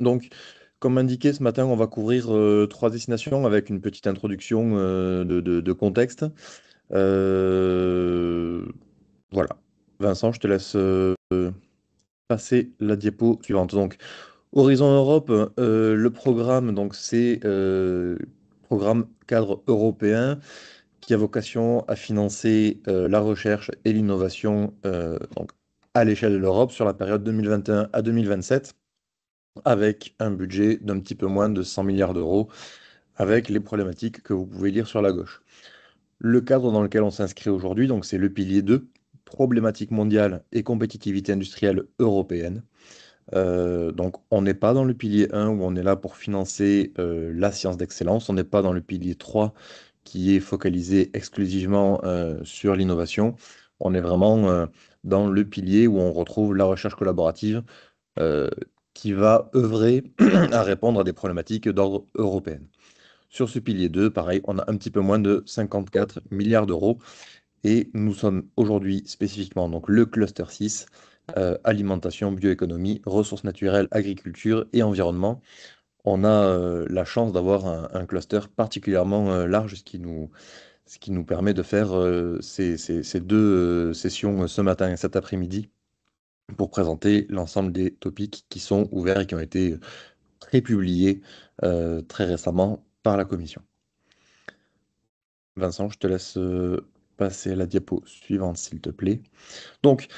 Donc, comme indiqué ce matin, on va couvrir trois destinations avec une petite introduction de contexte. Euh, voilà. Vincent, je te laisse passer la diapo suivante. Donc, Horizon Europe, le programme, donc c'est programme cadre européen qui a vocation à financer la recherche et l'innovation donc à l'échelle de l'Europe sur la période 2021 à 2027, avec un budget d'un petit peu moins de 100 milliards d'euros, avec les problématiques que vous pouvez lire sur la gauche. Le cadre dans lequel on s'inscrit aujourd'hui, donc c'est le pilier 2, problématiques mondiales et compétitivité industrielle européenne. Donc on n'est pas dans le pilier 1 où on est là pour financer la science d'excellence, on n'est pas dans le pilier 3 qui est focalisé exclusivement sur l'innovation, on est vraiment dans le pilier où on retrouve la recherche collaborative euh, qui va œuvrer à répondre à des problématiques d'ordre européen. Sur ce pilier 2, pareil, on a un petit peu moins de 54 milliards d'euros et nous sommes aujourd'hui spécifiquement donc le cluster 6, alimentation, bioéconomie, ressources naturelles, agriculture et environnement. On a la chance d'avoir un cluster particulièrement large, ce qui nous permet de faire ces deux sessions ce matin et cet après-midi pour présenter l'ensemble des topics qui sont ouverts et qui ont été prépubliés très récemment par la commission. Vincent, je te laisse passer à la diapo suivante, s'il te plaît. Donc,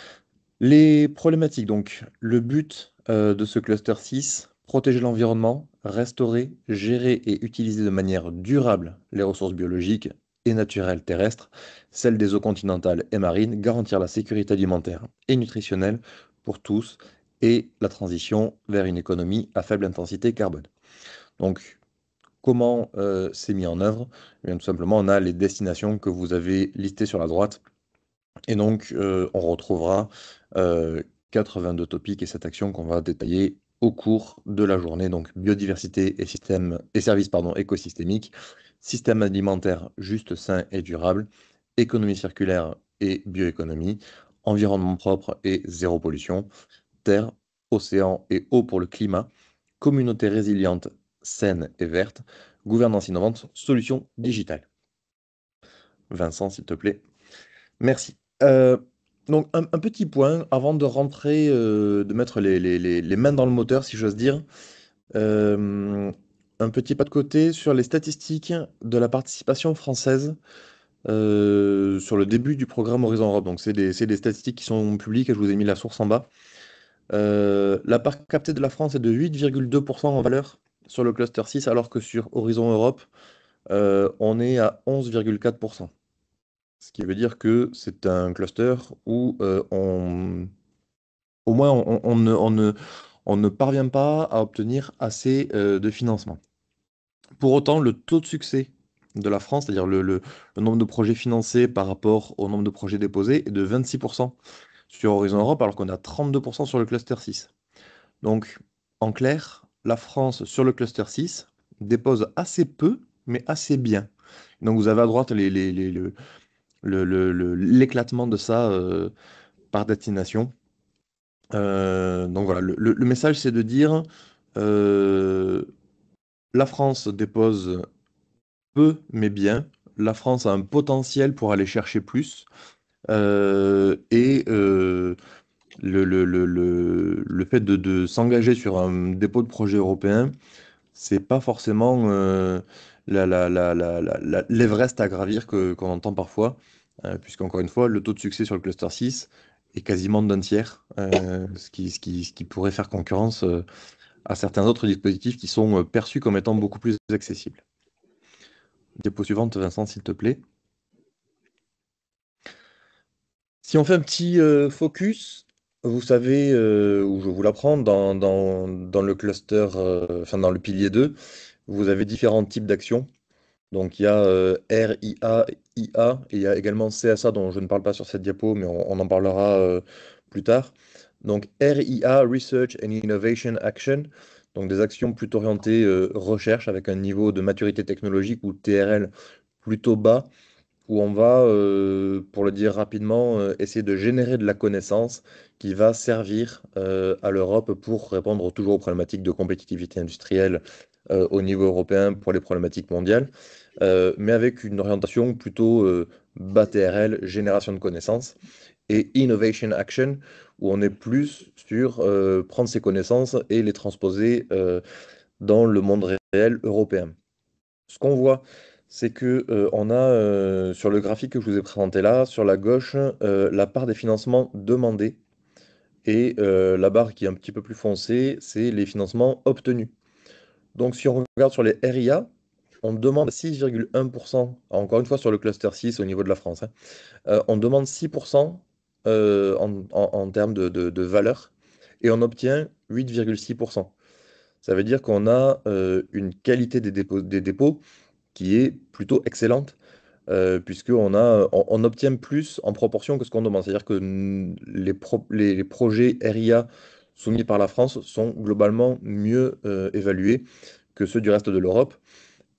les problématiques. Donc, le but de ce cluster 6, protéger l'environnement, restaurer, gérer et utiliser de manière durable les ressources biologiques et naturelles terrestres, celles des eaux continentales et marines, garantir la sécurité alimentaire et nutritionnelle pour tous et la transition vers une économie à faible intensité carbone. Donc, comment c'est mis en œuvre? Eh bien, tout simplement, on a les destinations que vous avez listées sur la droite et donc, on retrouvera 82 topics et cette action qu'on va détailler au cours de la journée. Donc, biodiversité et système et services écosystémiques, système alimentaire juste, sain et durable, économie circulaire et bioéconomie, environnement propre et zéro pollution, terre, océan et eau pour le climat, communauté résiliente, saine et verte, gouvernance innovante, solutions digitales. Vincent, s'il te plaît. Merci. Donc, un petit point avant de rentrer, de mettre les mains dans le moteur, si j'ose dire. Euh, un petit pas de côté sur les statistiques de la participation française sur le début du programme Horizon Europe. Donc, c'est des statistiques qui sont publiques et je vous ai mis la source en bas. La part captée de la France est de 8,2% en valeur sur le cluster 6, alors que sur Horizon Europe, on est à 11,4%. Ce qui veut dire que c'est un cluster où au moins on ne parvient pas à obtenir assez de financement. Pour autant, le taux de succès de la France, c'est-à-dire le nombre de projets financés par rapport au nombre de projets déposés, est de 26% sur Horizon Europe, alors qu'on a 32% sur le cluster 6. Donc, en clair, la France sur le cluster 6 dépose assez peu, mais assez bien. Donc, vous avez à droite l'éclatement de ça par destination. Donc voilà, le message c'est de dire euh, la France dépose peu mais bien. La France a un potentiel pour aller chercher plus. Et le fait de s'engager sur un dépôt de projet européen, c'est pas forcément l'Everest à gravir qu'on entend parfois, puisqu'encore une fois, le taux de succès sur le cluster 6 est quasiment d'un tiers, ce qui pourrait faire concurrence à certains autres dispositifs qui sont perçus comme étant beaucoup plus accessibles. Diapo suivante, Vincent, s'il te plaît. Si on fait un petit focus, vous savez, où je vous l'apprends, dans le cluster, enfin dans le pilier 2, vous avez différents types d'actions. Donc il y a RIA, IA, et il y a également CSA dont je ne parle pas sur cette diapo, mais on en parlera plus tard. Donc RIA, Research and Innovation Action, donc des actions plutôt orientées recherche avec un niveau de maturité technologique ou TRL plutôt bas, où on va, pour le dire rapidement, essayer de générer de la connaissance qui va servir à l'Europe pour répondre toujours aux problématiques de compétitivité industrielle au niveau européen pour les problématiques mondiales, mais avec une orientation plutôt bas TRL, génération de connaissances, et Innovation Action, où on est plus sur prendre ces connaissances et les transposer dans le monde réel européen. Ce qu'on voit, c'est que on a sur le graphique que je vous ai présenté là, sur la gauche, la part des financements demandés et la barre qui est un petit peu plus foncée, c'est les financements obtenus. Donc si on regarde sur les RIA, on demande 6,1%, encore une fois sur le cluster 6 au niveau de la France, hein, on demande 6% en termes de valeur et on obtient 8,6%. Ça veut dire qu'on a une qualité des dépôts qui est plutôt excellente, puisqu'on obtient plus en proportion que ce qu'on demande. C'est-à-dire que les projets RIA soumis par la France sont globalement mieux évalués que ceux du reste de l'Europe.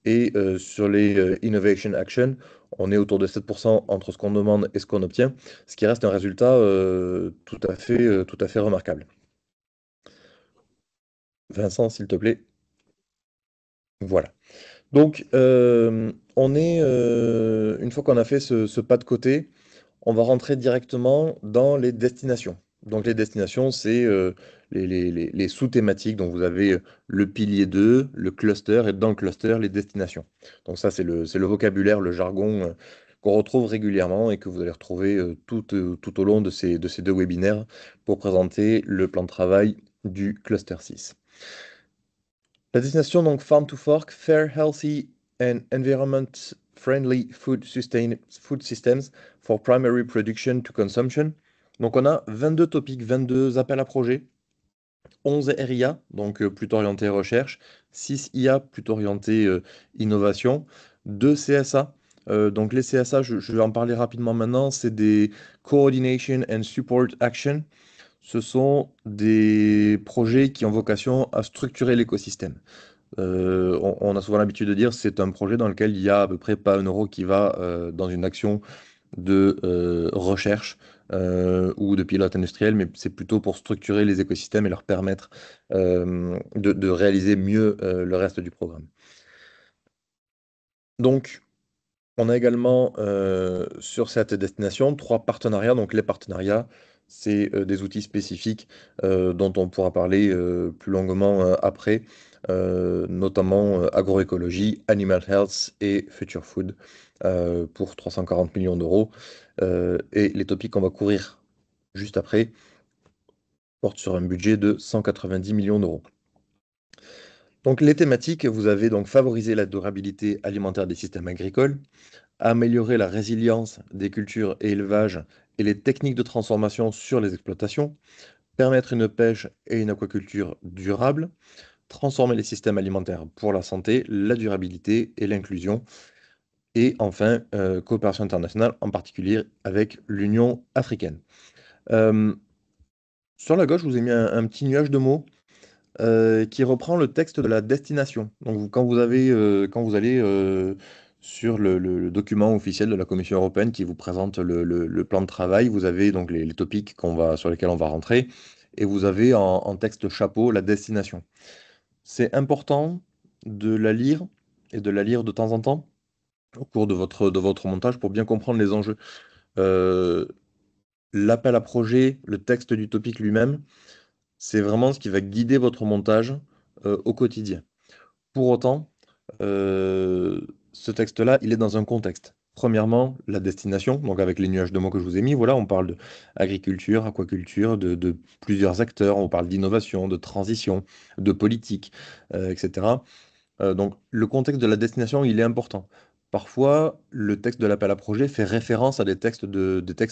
Et sur les Innovation Action, on est autour de 7% entre ce qu'on demande et ce qu'on obtient, ce qui reste un résultat tout à fait remarquable. Vincent, s'il te plaît. Voilà. Donc, une fois qu'on a fait ce pas de côté, on va rentrer directement dans les destinations. Donc, les destinations, c'est les sous-thématiques. Donc, vous avez le pilier 2, le cluster, et dans le cluster, les destinations. Donc, ça, c'est le vocabulaire, le jargon qu'on retrouve régulièrement et que vous allez retrouver tout au long de ces deux webinaires pour présenter le plan de travail du cluster 6. La destination, donc Farm to Fork, Fair, Healthy and Environment-Friendly food Systems for Primary Production to Consumption. Donc on a 22 topics, 22 appels à projets, 11 RIA, donc plutôt orienté recherche, 6 IA, plutôt orienté innovation, 2 CSA. Donc les CSA, je vais en parler rapidement maintenant, c'est des Coordination and Support Action. Ce sont des projets qui ont vocation à structurer l'écosystème. On a souvent l'habitude de dire c'est un projet dans lequel il y a à peu près pas un euro qui va dans une action de recherche ou de pilote industriel, mais c'est plutôt pour structurer les écosystèmes et leur permettre de réaliser mieux le reste du programme. Donc, on a également sur cette destination 3 partenariats. Donc les partenariats, c'est des outils spécifiques dont on pourra parler plus longuement après, notamment agroécologie, animal health et future food pour 340 millions d'euros. Et les topics qu'on va courir juste après portent sur un budget de 190 millions d'euros. Donc les thématiques, vous avez donc favoriser la durabilité alimentaire des systèmes agricoles, améliorer la résilience des cultures et élevages et les techniques de transformation sur les exploitations, permettre une pêche et une aquaculture durable, transformer les systèmes alimentaires pour la santé, la durabilité et l'inclusion, et enfin, coopération internationale, en particulier avec l'Union africaine. Euh, sur la gauche, je vous ai mis un petit nuage de mots qui reprend le texte de la destination. Donc, quand vous allez sur le document officiel de la Commission européenne qui vous présente le plan de travail, vous avez donc les topics sur lesquels on va rentrer, et vous avez en texte chapeau la destination. C'est important de la lire et de la lire de temps en temps au cours de votre montage pour bien comprendre les enjeux. Euh, L'appel à projet, le texte du topic lui-même, c'est vraiment ce qui va guider votre montage au quotidien. Pour autant, euh, ce texte-là, il est dans un contexte. Premièrement, la destination, donc avec les nuages de mots que je vous ai mis, voilà, on parle d'agriculture, aquaculture, de plusieurs acteurs, on parle d'innovation, de transition, de politique, etc. Donc le contexte de la destination, il est important. Parfois, le texte de l'appel à projet fait référence à des textes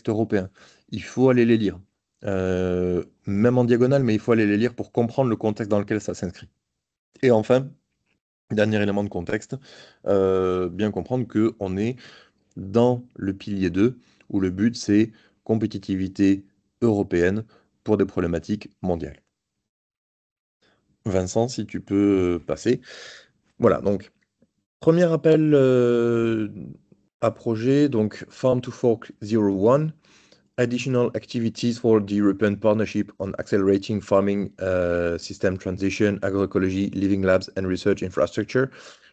européens. Il faut aller les lire. Même en diagonale, mais il faut aller les lire pour comprendre le contexte dans lequel ça s'inscrit. Et enfin, dernier élément de contexte, bien comprendre qu'on est dans le pilier 2, où le but c'est compétitivité européenne pour des problématiques mondiales. Vincent, si tu peux passer. Voilà, donc premier appel à projet, donc Farm to Fork 01, additional activities for the European Partnership on Accelerating Farming System Transition, Agroecology, Living Labs and Research Infrastructure.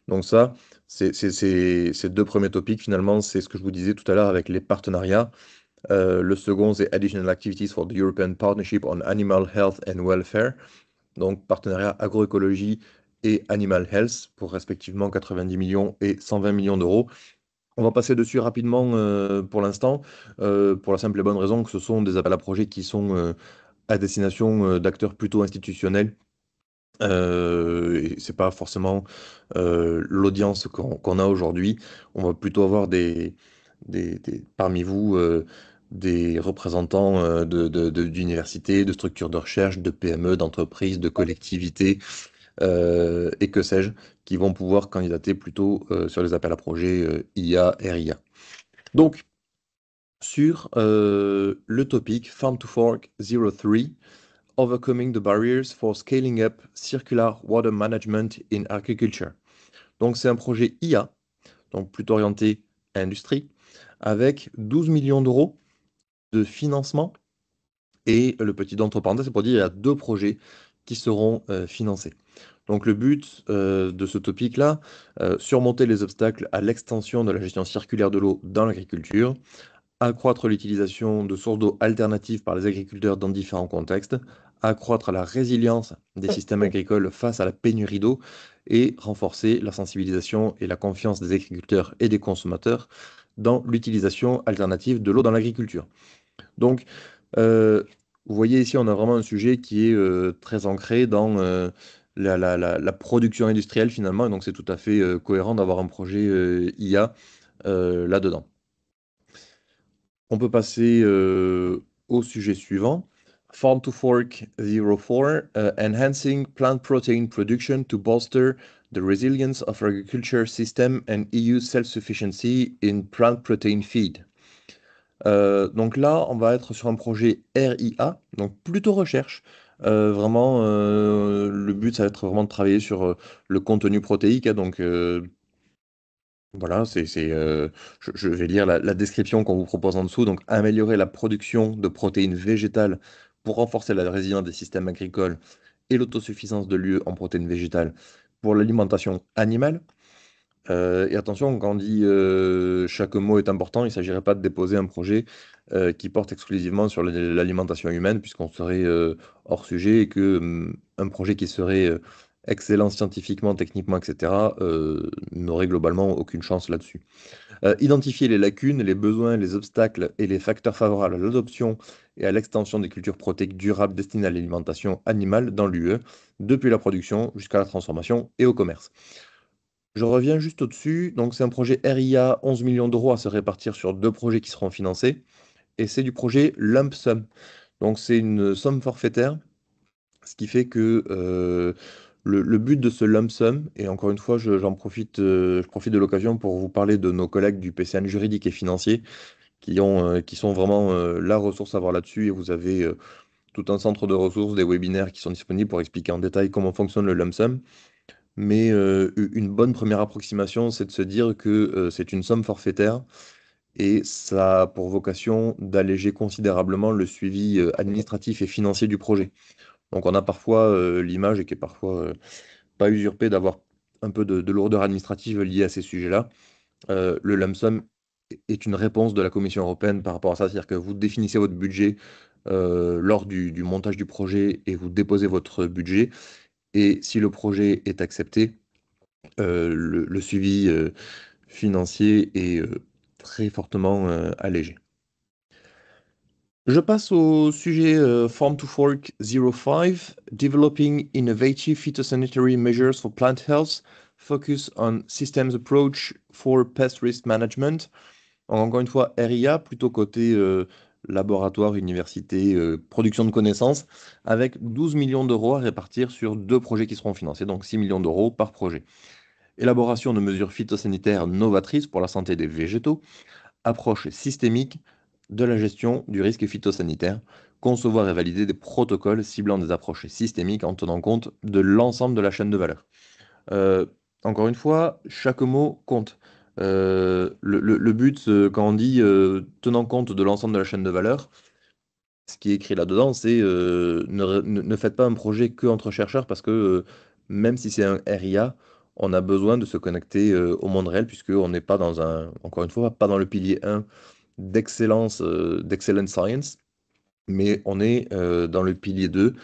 Donc ça, ces deux premiers topics, finalement, c'est ce que je vous disais tout à l'heure avec les partenariats. Le second, c'est Additional Activities for the European Partnership on Animal Health and Welfare. Donc partenariat agroécologie et Animal Health pour respectivement 90 millions et 120 millions d'euros. On va passer dessus rapidement pour l'instant, pour la simple et bonne raison que ce sont des appels à projets qui sont à destination d'acteurs plutôt institutionnels. Et c'est pas forcément l'audience qu'on a aujourd'hui. On va plutôt avoir parmi vous des représentants d'universités, de structures de recherche, de PME, d'entreprises, de collectivités et que sais-je, qui vont pouvoir candidater plutôt sur les appels à projets IA, RIA. Donc, sur le topic Farm to Fork 03, Overcoming the Barriers for Scaling Up Circular Water Management in Agriculture. Donc, c'est un projet IA, donc plutôt orienté industrie, avec 12 millions d'euros de financement. Et le petit entre parenthèses, c'est pour dire qu'il y a deux projets qui seront financés. Donc le but de ce topic-là, surmonter les obstacles à l'extension de la gestion circulaire de l'eau dans l'agriculture, accroître l'utilisation de sources d'eau alternatives par les agriculteurs dans différents contextes, accroître la résilience des systèmes agricoles face à la pénurie d'eau et renforcer la sensibilisation et la confiance des agriculteurs et des consommateurs dans l'utilisation alternative de l'eau dans l'agriculture. Donc, euh, vous voyez ici, on a vraiment un sujet qui est très ancré dans la production industrielle finalement, et donc c'est tout à fait cohérent d'avoir un projet IA là-dedans. On peut passer au sujet suivant. Farm to Fork 04, enhancing plant protein production to bolster the resilience of agriculture system and EU self-sufficiency in plant protein feed. Donc là, on va être sur un projet RIA, donc plutôt recherche. Vraiment, le but, ça va être vraiment de travailler sur le contenu protéique, hein, donc voilà, je vais lire la description qu'on vous propose en dessous. Donc, améliorer la production de protéines végétales pour renforcer la résilience des systèmes agricoles et l'autosuffisance de l'UE en protéines végétales pour l'alimentation animale. Et attention, quand on dit chaque mot est important, il ne s'agirait pas de déposer un projet qui porte exclusivement sur l'alimentation humaine, puisqu'on serait hors sujet et que un projet qui serait excellent scientifiquement, techniquement, etc., n'aurait globalement aucune chance là-dessus. Identifier les lacunes, les besoins, les obstacles et les facteurs favorables à l'adoption et à l'extension des cultures protéiques durables destinées à l'alimentation animale dans l'UE, depuis la production jusqu'à la transformation et au commerce. Je reviens juste au-dessus. Donc, c'est un projet RIA, 11 millions d'euros à se répartir sur deux projets qui seront financés. Et c'est du projet Lump Sum. Donc, c'est une somme forfaitaire, ce qui fait que le but de ce Lump Sum, et encore une fois, je profite de l'occasion pour vous parler de nos collègues du PCN juridique et financier qui sont vraiment la ressource à avoir là-dessus. Et vous avez tout un centre de ressources, des webinaires qui sont disponibles pour expliquer en détail comment fonctionne le Lump Sum. Mais une bonne première approximation, c'est de se dire que c'est une somme forfaitaire et ça a pour vocation d'alléger considérablement le suivi administratif et financier du projet. Donc on a parfois l'image, et qui est parfois pas usurpée, d'avoir un peu de lourdeur administrative liée à ces sujets-là. Le lump sum est une réponse de la Commission européenne par rapport à ça, c'est-à-dire que vous définissez votre budget lors du montage du projet et vous déposez votre budget. Et si le projet est accepté, le suivi financier est très fortement allégé. Je passe au sujet Farm to Fork 05, Developing Innovative Phytosanitary Measures for Plant Health, Focus on Systems Approach for Pest Risk Management. Encore une fois, RIA, plutôt côté laboratoire, université, production de connaissances, avec 12 millions d'euros à répartir sur deux projets qui seront financés, donc 6 millions d'euros par projet. Élaboration de mesures phytosanitaires novatrices pour la santé des végétaux, approche systémique de la gestion du risque phytosanitaire, concevoir et valider des protocoles ciblant des approches systémiques en tenant compte de l'ensemble de la chaîne de valeur. Euh, Encore une fois, chaque mot compte. Le but, quand on dit tenant compte de l'ensemble de la chaîne de valeur, ce qui est écrit là-dedans, c'est ne faites pas un projet que entre chercheurs parce que même si c'est un RIA, on a besoin de se connecter au monde réel puisqu'on n'est pas dans un, encore une fois, pas dans le pilier 1 d'excellence, d'excellent science, mais on est dans le pilier 2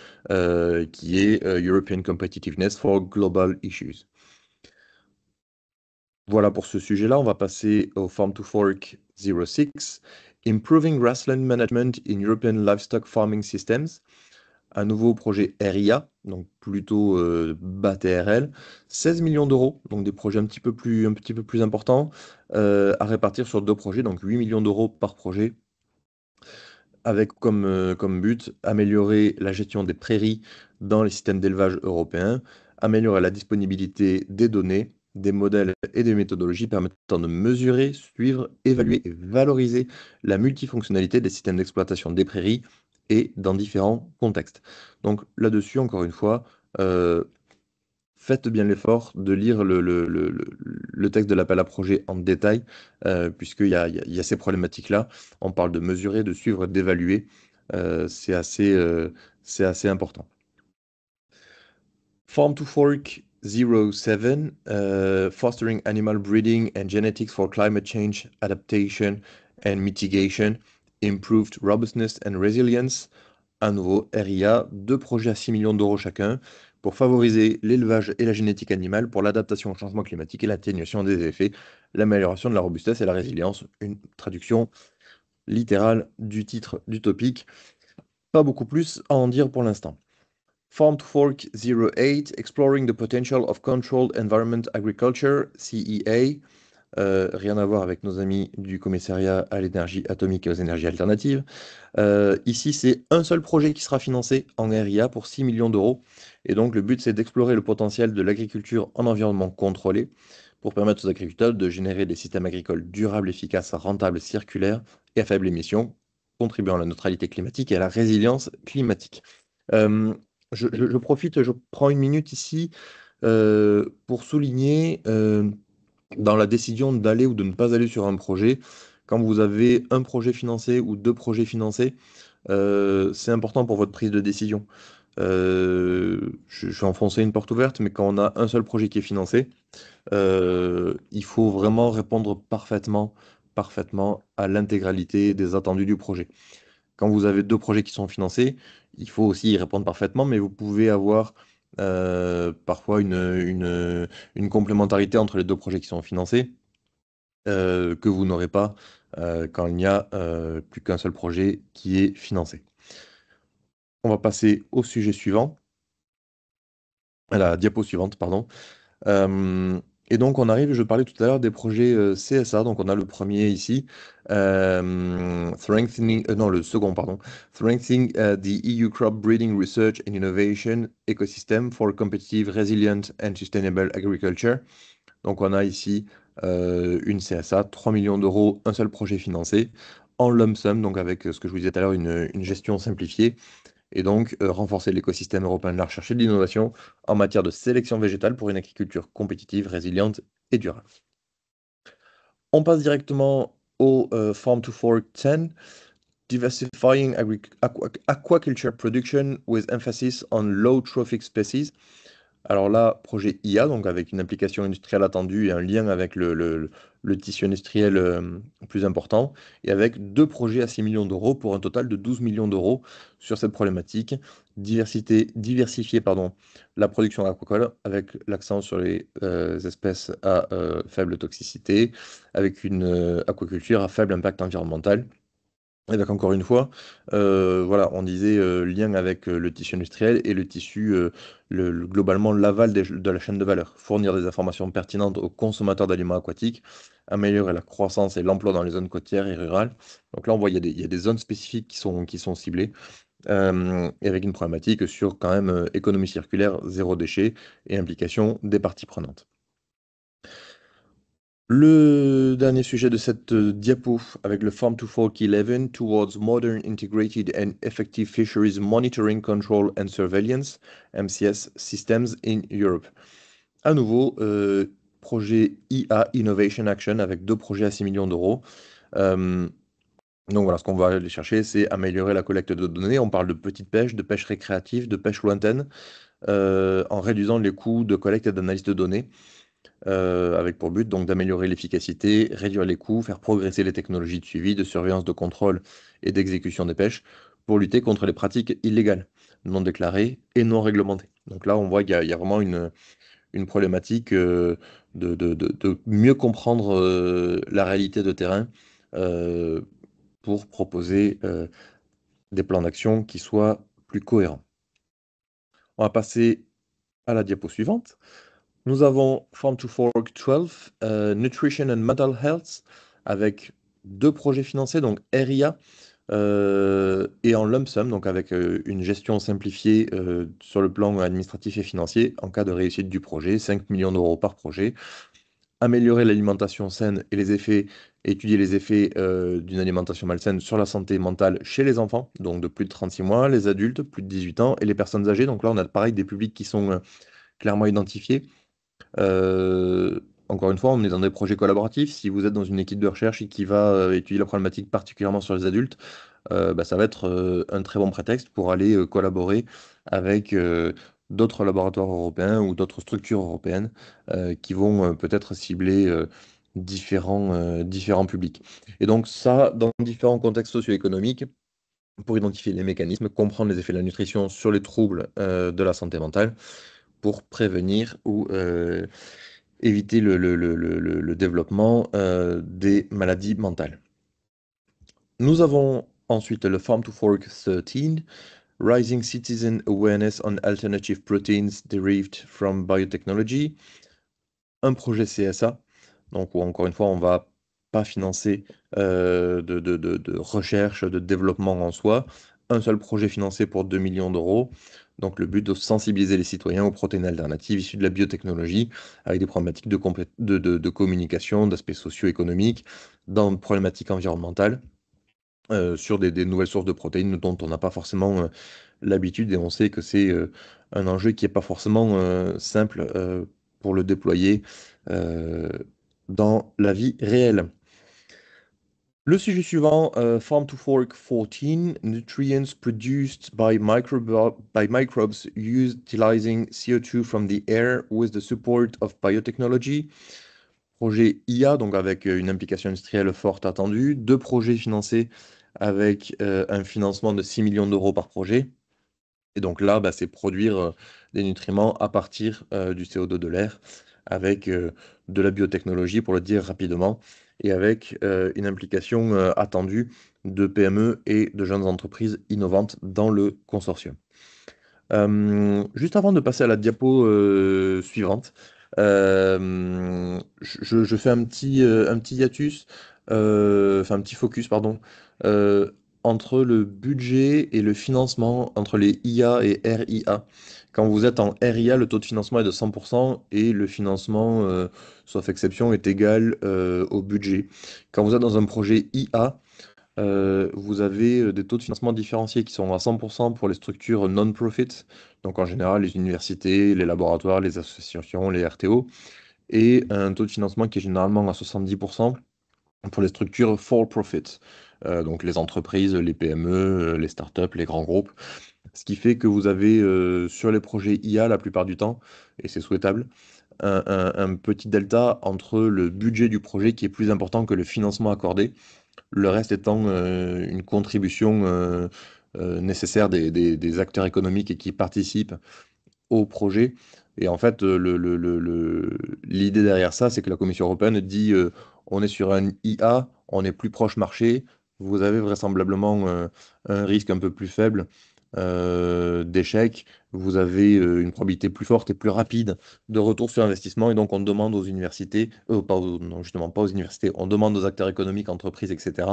qui est European Competitiveness for Global Issues. Voilà pour ce sujet-là, on va passer au Farm to Fork 06, Improving Grassland Management in European Livestock Farming Systems, un nouveau projet RIA, donc plutôt bas TRL, 16 millions d'euros, donc des projets un petit peu plus importants, à répartir sur deux projets, donc 8 millions d'euros par projet, avec comme but améliorer la gestion des prairies dans les systèmes d'élevage européens, améliorer la disponibilité des données, des modèles et des méthodologies permettant de mesurer, suivre, évaluer et valoriser la multifonctionnalité des systèmes d'exploitation des prairies et dans différents contextes. Donc là-dessus, encore une fois, euh, faites bien l'effort de lire le texte de l'appel à projet en détail, puisqu'il y a ces problématiques-là. On parle de mesurer, de suivre, d'évaluer. C'est assez important. Farm to Fork 07, Fostering Animal Breeding and Genetics for Climate Change Adaptation and Mitigation, Improved Robustness and Resilience. Un nouveau RIA, deux projets à 6 millions d'euros chacun pour favoriser l'élevage et la génétique animale pour l'adaptation au changement climatique et l'atténuation des effets, l'amélioration de la robustesse et la résilience. Une traduction littérale du titre du topic. Pas beaucoup plus à en dire pour l'instant. Farm to Fork 08, Exploring the Potential of Controlled Environment Agriculture, CEA. Rien à voir avec nos amis du commissariat à l'énergie atomique et aux énergies alternatives. Ici, c'est un seul projet qui sera financé en RIA pour 6 millions d'euros. Et donc, le but, c'est d'explorer le potentiel de l'agriculture en environnement contrôlé pour permettre aux agriculteurs de générer des systèmes agricoles durables, efficaces, rentables, circulaires et à faible émission, contribuant à la neutralité climatique et à la résilience climatique. Euh, je profite, je prends une minute ici pour souligner dans la décision d'aller ou de ne pas aller sur un projet, quand vous avez un projet financé ou deux projets financés, c'est important pour votre prise de décision. Je vais enfoncer une porte ouverte, mais quand on a un seul projet qui est financé, il faut vraiment répondre parfaitement à l'intégralité des attendus du projet. Quand vous avez deux projets qui sont financés, il faut aussi y répondre parfaitement, mais vous pouvez avoir parfois une complémentarité entre les deux projets qui sont financés que vous n'aurez pas quand il n'y a plus qu'un seul projet qui est financé. On va passer au sujet suivant, à la diapo suivante, pardon. Euh, et donc, on arrive, je parlais tout à l'heure des projets CSA. Donc, on a le premier ici, non, le second, pardon, Strengthening the EU Crop Breeding Research and Innovation Ecosystem for Competitive, Resilient and Sustainable Agriculture. Donc, on a ici une CSA, 3 millions d'euros, un seul projet financé, en lump sum, donc avec ce que je vous disais tout à l'heure, une gestion simplifiée et donc renforcer l'écosystème européen de la recherche et de l'innovation en matière de sélection végétale pour une agriculture compétitive, résiliente et durable. On passe directement au Farm to Fork 10, Diversifying Aquaculture Production with emphasis on low trophic species. Alors là, projet IA, donc avec une application industrielle attendue et un lien avec le tissu industriel plus important, et avec deux projets à 6 millions d'euros pour un total de 12 millions d'euros sur cette problématique. Diversifier la production aquacole avec l'accent sur les espèces à faible toxicité, avec une aquaculture à faible impact environnemental. Et donc encore une fois, voilà, on disait lien avec le tissu industriel et le tissu, globalement l'aval de la chaîne de valeur. Fournir des informations pertinentes aux consommateurs d'aliments aquatiques, améliorer la croissance et l'emploi dans les zones côtières et rurales. Donc là, on voit il y a des zones spécifiques qui sont ciblées, et avec une problématique sur quand même économie circulaire, zéro déchet et implication des parties prenantes. Le dernier sujet de cette diapo avec le Farm to Fork 11 Towards Modern Integrated and Effective Fisheries Monitoring, Control and Surveillance, MCS Systems in Europe. À nouveau, projet IA Innovation Action avec 2 projets à 6 millions d'euros. Euh, donc voilà, ce qu'on va aller chercher, c'est améliorer la collecte de données. On parle de petite pêche, de pêche récréative, de pêche lointaine, en réduisant les coûts de collecte et d'analyse de données, avec pour but donc d'améliorer l'efficacité, réduire les coûts, faire progresser les technologies de suivi, de surveillance, de contrôle et d'exécution des pêches pour lutter contre les pratiques illégales, non déclarées et non réglementées. Donc là, on voit qu'il y a vraiment une problématique de mieux comprendre la réalité de terrain euh, pour proposer des plans d'action qui soient plus cohérents. On va passer à la diapo suivante. Nous avons Farm to Fork 12, Nutrition and Mental Health, avec 2 projets financés, donc RIA et en lump sum, donc avec une gestion simplifiée sur le plan administratif et financier en cas de réussite du projet, 5 millions d'euros par projet. Améliorer l'alimentation saine et étudier les effets d'une alimentation malsaine sur la santé mentale chez les enfants, donc de plus de 36 mois, les adultes, plus de 18 ans, et les personnes âgées. Donc là, on a pareil des publics qui sont clairement identifiés. Euh, Encore une fois, on est dans des projets collaboratifs. Si vous êtes dans une équipe de recherche et qui va étudier la problématique particulièrement sur les adultes, bah, ça va être un très bon prétexte pour aller collaborer avec d'autres laboratoires européens ou d'autres structures européennes qui vont peut-être cibler différents publics. Et donc ça, dans différents contextes socio-économiques, pour identifier les mécanismes, comprendre les effets de la nutrition sur les troubles de la santé mentale, pour prévenir ou éviter le développement des maladies mentales. Nous avons ensuite le Farm to Fork 13, Rising Citizen Awareness on Alternative Proteins Derived from Biotechnology, un projet CSA, donc où encore une fois on va pas financer de recherche, de développement en soi, un seul projet financé pour 2 millions d'euros. Donc le but de sensibiliser les citoyens aux protéines alternatives issues de la biotechnologie, avec des problématiques de communication, d'aspects socio-économiques, dans des problématiques environnementales, sur des nouvelles sources de protéines dont on n'a pas forcément l'habitude, et on sait que c'est un enjeu qui n'est pas forcément simple pour le déployer euh, dans la vie réelle. Le sujet suivant, Farm to Fork 14, Nutrients produced by microbes utilizing CO2 from the air with the support of biotechnology. Projet IA, donc avec une implication industrielle forte attendue. 2 projets financés avec un financement de 6 millions d'euros par projet. Et donc là, bah, c'est produire des nutriments à partir du CO2 de l'air avec de la biotechnologie, pour le dire rapidement, et avec une implication attendue de PME et de jeunes entreprises innovantes dans le consortium. Juste avant de passer à la diapo suivante, je fais un petit hiatus, enfin un petit focus, pardon, euh, entre le budget et le financement, entre les IA et RIA. Quand vous êtes en RIA, le taux de financement est de 100% et le financement, sauf exception, est égal au budget. Quand vous êtes dans un projet IA, vous avez des taux de financement différenciés qui sont à 100% pour les structures non-profit, donc en général les universités, les laboratoires, les associations, les RTO, et un taux de financement qui est généralement à 70% pour les structures for-profit, donc les entreprises, les PME, les startups, les grands groupes. Ce qui fait que vous avez sur les projets IA la plupart du temps, et c'est souhaitable, un petit delta entre le budget du projet qui est plus important que le financement accordé, le reste étant une contribution nécessaire des acteurs économiques et qui participent au projet. Et en fait, l'idée derrière ça, c'est que la Commission européenne dit on est sur un IA, on est plus proche marché, vous avez vraisemblablement un risque un peu plus faible d'échec, vous avez une probabilité plus forte et plus rapide de retour sur investissement, et donc on demande aux universités, non, justement pas aux universités, on demande aux acteurs économiques, entreprises, etc.,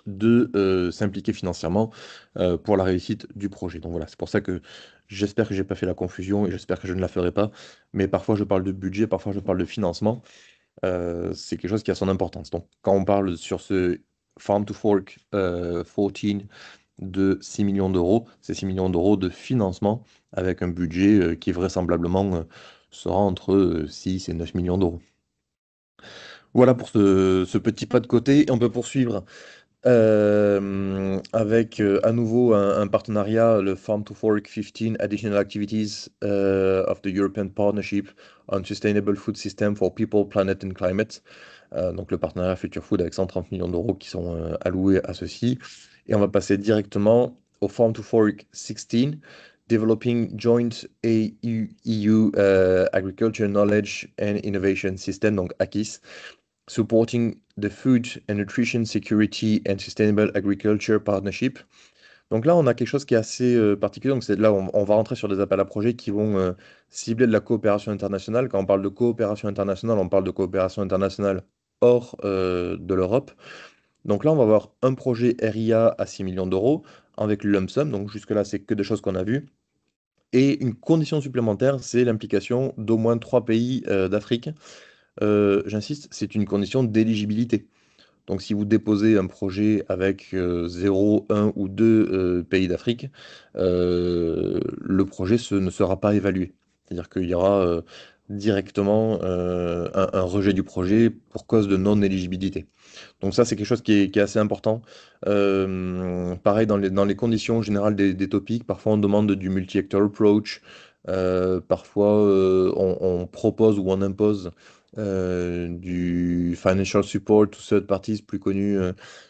de s'impliquer financièrement pour la réussite du projet. Donc voilà, c'est pour ça que j'espère que j'ai pas fait la confusion et j'espère que je ne la ferai pas. Mais parfois je parle de budget, parfois je parle de financement. C'est quelque chose qui a son importance. Donc quand on parle sur ce Farm to Fork 14 de 6 millions d'euros, c'est 6 millions d'euros de financement avec un budget qui est vraisemblablement sera entre 6 et 9 millions d'euros. Voilà pour ce petit pas de côté. Et on peut poursuivre avec à nouveau un partenariat, le Farm to Fork 15 Additional Activities of the European Partnership on Sustainable Food System for People, Planet and Climate. Donc le partenariat Future Food avec 130 millions d'euros qui sont alloués à ceci. Et on va passer directement au Farm to Fork 16, Developing Joint EU Agriculture Knowledge and Innovation System, donc AKIS, Supporting the Food and Nutrition Security and Sustainable Agriculture Partnership. Donc là, on a quelque chose qui est assez particulier. Donc c'est là, on va rentrer sur des appels à projets qui vont cibler de la coopération internationale. Quand on parle de coopération internationale, on parle de coopération internationale hors de l'Europe. Donc là, on va avoir un projet RIA à 6 millions d'euros avec le lump sum. Donc jusque-là, c'est que des choses qu'on a vues. Et une condition supplémentaire, c'est l'implication d'au moins 3 pays d'Afrique. J'insiste, c'est une condition d'éligibilité. Donc, si vous déposez un projet avec 0, 1 ou 2 pays d'Afrique, le projet ne sera pas évalué. C'est-à-dire qu'il y aura directement un rejet du projet pour cause de non-éligibilité. Donc ça, c'est quelque chose qui est assez important. Pareil, dans les conditions générales des topics, parfois on demande du multi-actor approach, parfois on propose ou on impose du financial support to third parties, plus connu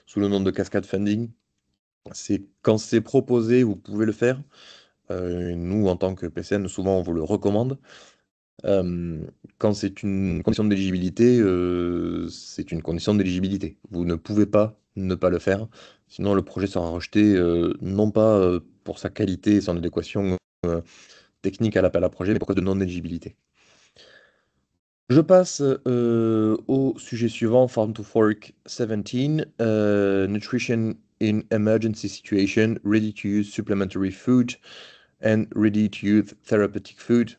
sous le nom de cascade funding. Quand c'est proposé, vous pouvez le faire. Nous, en tant que PCN, souvent on vous le recommande. Euh, Quand c'est une condition d'éligibilité, c'est une condition d'éligibilité. Vous ne pouvez pas ne pas le faire, sinon le projet sera rejeté, non pas pour sa qualité et son adéquation euh, technique à l'appel à projet, mais pour cause de non-éligibilité. Je passe au sujet suivant, Farm to Fork 17, Nutrition in Emergency Situation, Ready to Use Supplementary Food and Ready to Use Therapeutic Food.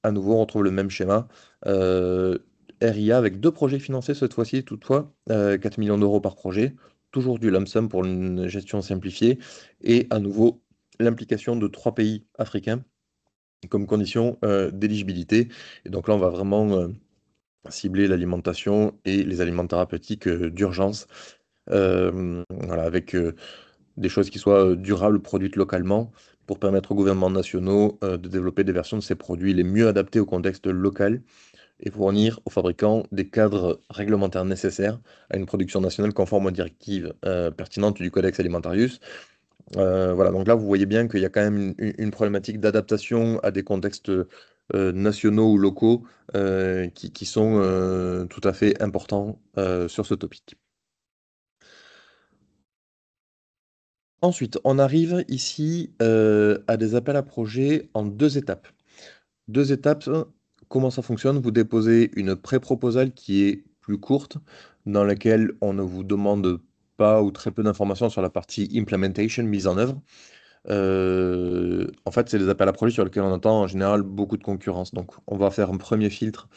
À nouveau, on retrouve le même schéma. RIA avec 2 projets financés cette fois-ci, toutefois, 4 millions d'euros par projet, toujours du lump sum pour une gestion simplifiée, et à nouveau l'implication de 3 pays africains comme condition d'éligibilité. Et donc là, on va vraiment cibler l'alimentation et les aliments thérapeutiques d'urgence, voilà, avec des choses qui soient durables, produites localement, pour permettre aux gouvernements nationaux de développer des versions de ces produits les mieux adaptés au contexte local et fournir aux fabricants des cadres réglementaires nécessaires à une production nationale conforme aux directives pertinentes du Codex Alimentarius. Voilà, donc là, vous voyez bien qu'il y a quand même une problématique d'adaptation à des contextes nationaux ou locaux qui sont tout à fait importants sur ce topic. Ensuite, on arrive ici à des appels à projets en 2 étapes. 2 étapes, comment ça fonctionne? Vous déposez une pré-proposale qui est plus courte, dans laquelle on ne vous demande pas ou très peu d'informations sur la partie implementation, mise en œuvre. En fait, c'est des appels à projets sur lesquels on entend en général beaucoup de concurrence. Donc, on va faire un premier filtre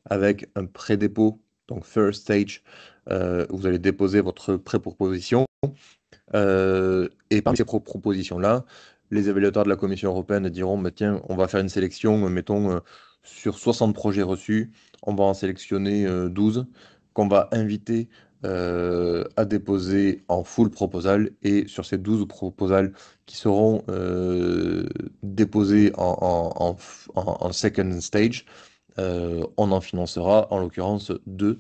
avec un pré-dépôt, donc first stage, où vous allez déposer votre pré-proposition. Et parmi ces propositions-là, les évaluateurs de la Commission européenne diront, bah, tiens, on va faire une sélection, mettons, sur 60 projets reçus, on va en sélectionner 12 qu'on va inviter à déposer en full proposal. Et sur ces 12 proposals qui seront déposés en second stage, on en financera en l'occurrence 2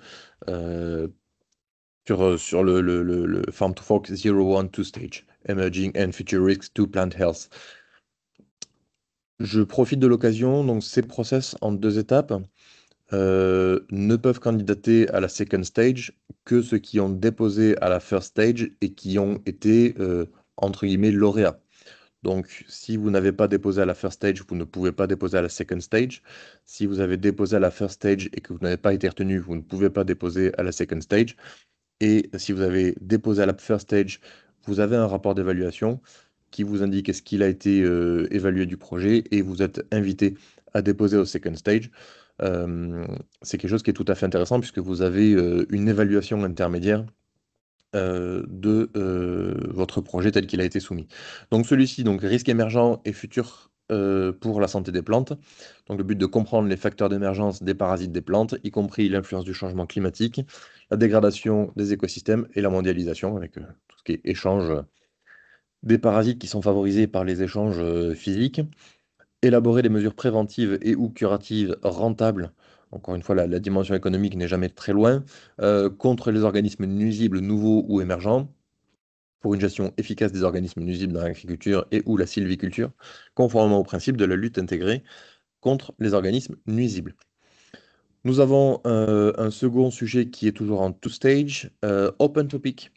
sur le Farm to Fork 0, 1, 2 stage, Emerging and Future Risks to Plant Health. Je profite de l'occasion, donc ces process en 2 étapes ne peuvent candidater à la second stage que ceux qui ont déposé à la first stage et qui ont été, entre guillemets, lauréats. Donc, si vous n'avez pas déposé à la first stage, vous ne pouvez pas déposer à la second stage. Si vous avez déposé à la first stage et que vous n'avez pas été retenu, vous ne pouvez pas déposer à la second stage. Et si vous avez déposé à la first stage, vous avez un rapport d'évaluation qui vous indique est-ce qu'il a été évalué du projet et vous êtes invité à déposer au second stage. C'est quelque chose qui est tout à fait intéressant puisque vous avez une évaluation intermédiaire de votre projet tel qu'il a été soumis. Donc celui-ci, donc risque émergent et futur pour la santé des plantes. Donc le but de comprendre les facteurs d'émergence des parasites des plantes, y compris l'influence du changement climatique, la dégradation des écosystèmes et la mondialisation, avec tout ce qui est échange des parasites qui sont favorisés par les échanges physiques. Élaborer des mesures préventives et ou curatives rentables, encore une fois la dimension économique n'est jamais très loin, contre les organismes nuisibles nouveaux ou émergents, pour une gestion efficace des organismes nuisibles dans l'agriculture et ou la sylviculture, conformément au principe de la lutte intégrée contre les organismes nuisibles. Nous avons un second sujet qui est toujours en two stage, open topic,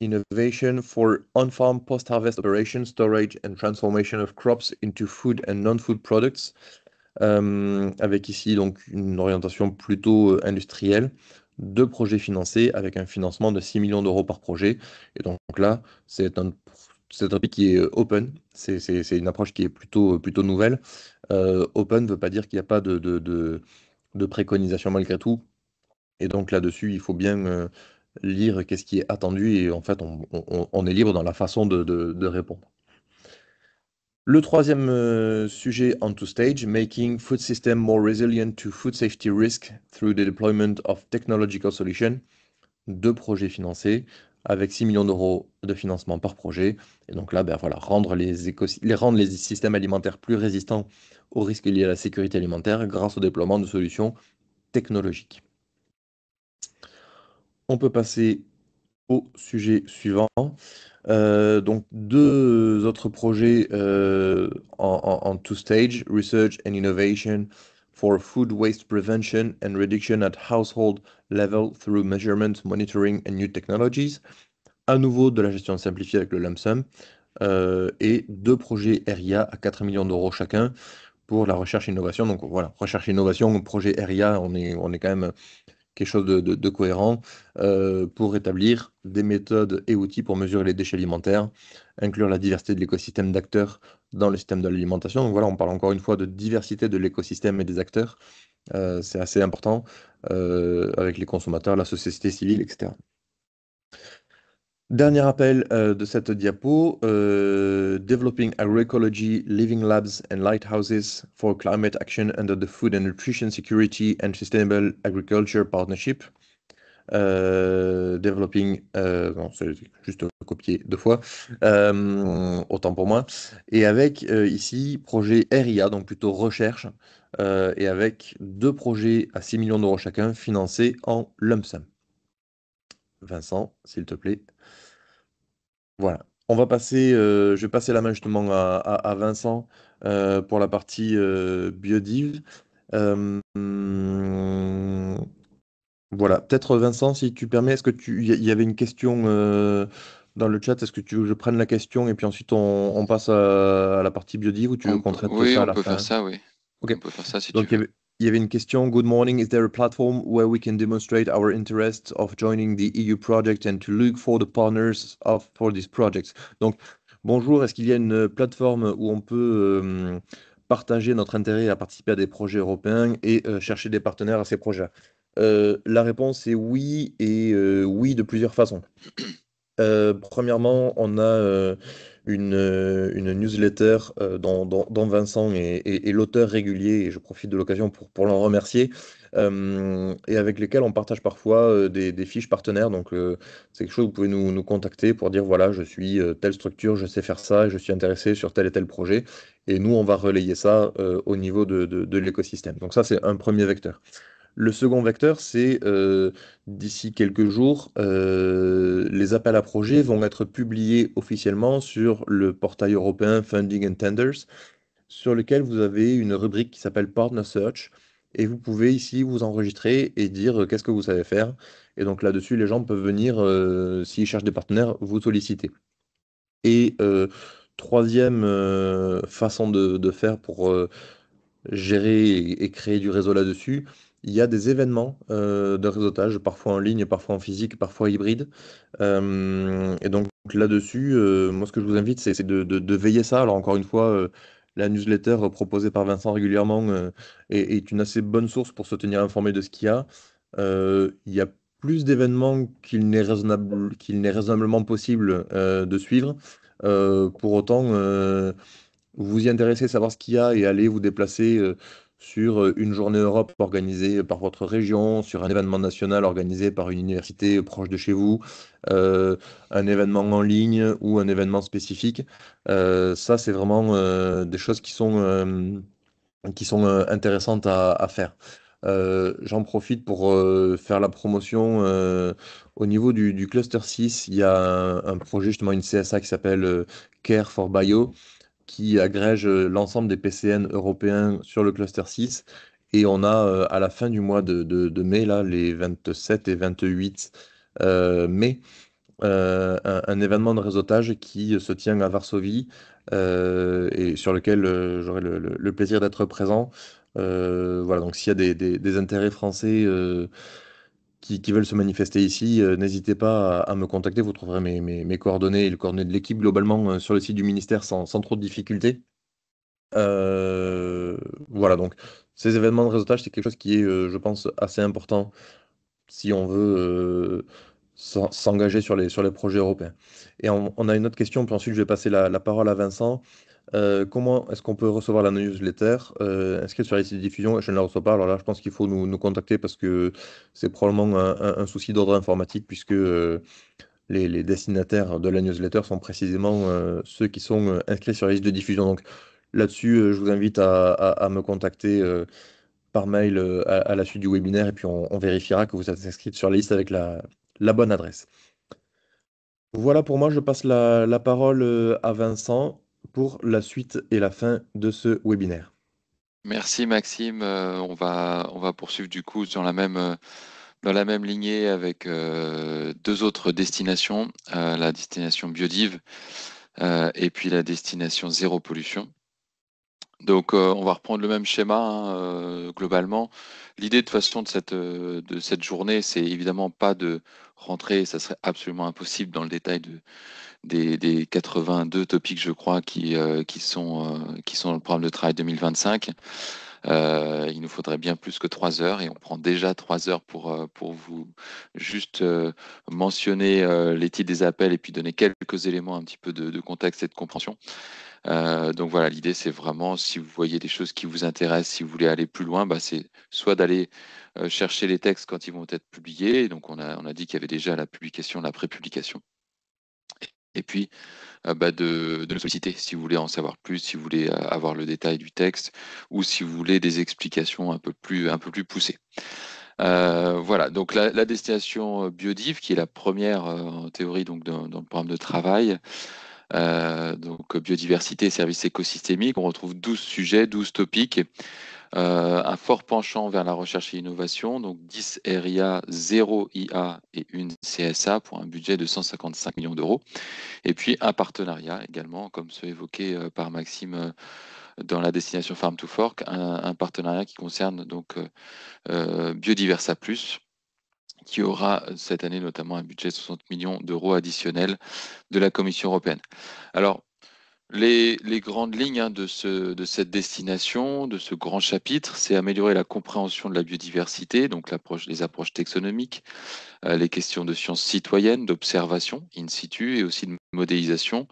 innovation for on-farm post-harvest operations, storage and transformation of crops into food and non-food products. Avec ici donc une orientation plutôt industrielle, deux projets financés avec un financement de 6 millions d'euros par projet. Et donc là, c'est un topic qui est open, c'est une approche qui est plutôt nouvelle. Open ne veut pas dire qu'il n'y a pas de préconisation malgré tout. Et donc là-dessus, il faut bien lire qu'est-ce qui est attendu et en fait, on est libre dans la façon de répondre. Le troisième sujet on two stage, making food system more resilient to food safety risk through the deployment of technological solutions. Deux projets financés avec 6 millions d'euros de financement par projet. Et donc là, ben voilà, rendre les systèmes alimentaires plus résistants aux risques liés à la sécurité alimentaire grâce au déploiement de solutions technologiques. On peut passer au sujet suivant. Donc deux autres projets en two stage, Research and Innovation for Food Waste Prevention and Reduction at Household Level through Measurement, Monitoring and New Technologies. À nouveau de la gestion simplifiée avec le lump sum. Et deux projets RIA à 4 millions d'euros chacun pour la recherche et innovation. Donc voilà, recherche et innovation, projet RIA, on est quand même quelque chose de cohérent pour établir des méthodes et outils pour mesurer les déchets alimentaires, inclure la diversité de l'écosystème d'acteurs dans le système de l'alimentation. Donc voilà, on parle encore une fois de diversité de l'écosystème et des acteurs. C'est assez important avec les consommateurs, la société civile, etc. Dernier appel de cette diapo, Developing Agroecology, Living Labs and Lighthouses for Climate Action under the Food and Nutrition Security and Sustainable Agriculture Partnership. Developing, bon, c'est juste copié deux fois, autant pour moi. Et avec ici, projet RIA, donc plutôt recherche, et avec deux projets à 6 millions d'euros chacun, financés en lump sum. Vincent, s'il te plaît. Voilà. On va passer, je vais passer la main justement à Vincent pour la partie biodiv. Euh, voilà. Peut-être Vincent, si tu permets, est-ce que il y avait une question dans le chat, est-ce que tu veux que je prenne la question et puis ensuite on passe à la partie biodiv ou tu veux qu'on traite Oui, ça à on la peut faire fin? ça, oui. Ok. On peut faire ça si tu Donc, veux. il y avait une question. Good morning. Is there a platform where we can demonstrate our interest of joining the EU project and to look for the partners for these projects? Donc, bonjour. Est-ce qu'il y a une plateforme où on peut partager notre intérêt à participer à des projets européens et chercher des partenaires à ces projets? La réponse est oui et oui de plusieurs façons. Premièrement, on a une newsletter dont Vincent est l'auteur régulier, et je profite de l'occasion pour l'en remercier, et avec lesquels on partage parfois des fiches partenaires. Donc, c'est quelque chose où vous pouvez nous contacter pour dire, voilà, je suis telle structure, je sais faire ça, et je suis intéressé sur tel et tel projet. Et nous, on va relayer ça au niveau de l'écosystème. Donc ça, c'est un premier vecteur. Le second vecteur, c'est d'ici quelques jours, les appels à projets vont être publiés officiellement sur le portail européen Funding and Tenders, sur lequel vous avez une rubrique qui s'appelle Partner Search. Et vous pouvez ici vous enregistrer et dire qu'est-ce que vous savez faire. Et donc là-dessus, les gens peuvent venir, s'ils cherchent des partenaires, vous solliciter. Et troisième façon de faire pour gérer et créer du réseau là-dessus. Il y a des événements de réseautage, parfois en ligne, parfois en physique, parfois hybride. Et donc là-dessus, moi ce que je vous invite, c'est de veiller ça. Alors encore une fois, la newsletter proposée par Vincent régulièrement est une assez bonne source pour se tenir informé de ce qu'il y a. Il y a plus d'événements qu'il n'est raisonnablement possible de suivre. Pour autant, vous y intéresser, savoir ce qu'il y a et aller vous déplacer sur une journée Europe organisée par votre région, sur un événement national organisé par une université proche de chez vous, euh, un événement en ligne ou un événement spécifique. Ça, c'est vraiment des choses qui sont intéressantes à faire. J'en profite pour faire la promotion. Au niveau du cluster 6, il y a un projet, justement, une CSA qui s'appelle Care for Bio, qui agrège l'ensemble des PCN européens sur le cluster 6. Et on a à la fin du mois de mai, là, les 27 et 28 mai, un événement de réseautage qui se tient à Varsovie et sur lequel j'aurai le plaisir d'être présent. Voilà, donc s'il y a des intérêts français qui veulent se manifester ici, n'hésitez pas à me contacter. Vous trouverez mes coordonnées et les coordonnées de l'équipe globalement sur le site du ministère sans trop de difficultés. Euh, voilà, donc ces événements de réseautage, c'est quelque chose qui est, je pense, assez important si on veut s'engager sur les projets européens. Et on a une autre question, puis ensuite je vais passer la parole à Vincent. Comment est-ce qu'on peut recevoir la newsletter inscrite sur les sites de diffusion et je ne la reçois pas? Alors là, je pense qu'il faut nous contacter parce que c'est probablement un souci d'ordre informatique puisque les destinataires de la newsletter sont précisément ceux qui sont inscrits sur les listes de diffusion. Donc là-dessus, je vous invite à me contacter par mail à la suite du webinaire et puis on vérifiera que vous êtes inscrit sur la liste avec la bonne adresse. Voilà pour moi, je passe la parole à Vincent pour la suite et la fin de ce webinaire. Merci Maxime. On va poursuivre du coup dans la même lignée avec deux autres destinations, la destination Biodive et puis la destination zéro pollution. Donc on va reprendre le même schéma hein, globalement. L'idée de toute façon de cette journée, c'est évidemment pas de rentrer, ça serait absolument impossible dans le détail des 82 topics, je crois, qui sont dans le programme de travail 2025. Il nous faudrait bien plus que 3 heures et on prend déjà 3 heures pour vous juste mentionner les titres des appels et puis donner quelques éléments un petit peu de contexte et de compréhension. Donc voilà, l'idée c'est vraiment si vous voyez des choses qui vous intéressent, si vous voulez aller plus loin, bah, c'est soit d'aller chercher les textes quand ils vont être publiés. Donc on a dit qu'il y avait déjà la publication, la prépublication. Et puis bah, de nous solliciter si vous voulez en savoir plus, si vous voulez avoir le détail du texte ou si vous voulez des explications un peu plus poussées. Voilà, donc la destination Biodiv, qui est la première en théorie donc dans le programme de travail, donc biodiversité, services écosystémiques, on retrouve 12 sujets, 12 topics, un fort penchant vers la recherche et l'innovation, donc 10 RIA, 0 IA et une CSA pour un budget de 155 millions d'euros. Et puis un partenariat également, comme ceux évoqués par Maxime dans la destination Farm to Fork, un partenariat qui concerne donc Biodiversa Plus, qui aura cette année notamment un budget de 60 millions d'euros additionnels de la Commission européenne. Alors, les grandes lignes hein, de cette destination, de ce grand chapitre, c'est améliorer la compréhension de la biodiversité, donc les approches taxonomiques, les questions de sciences citoyennes, d'observation in situ et aussi de modélisation,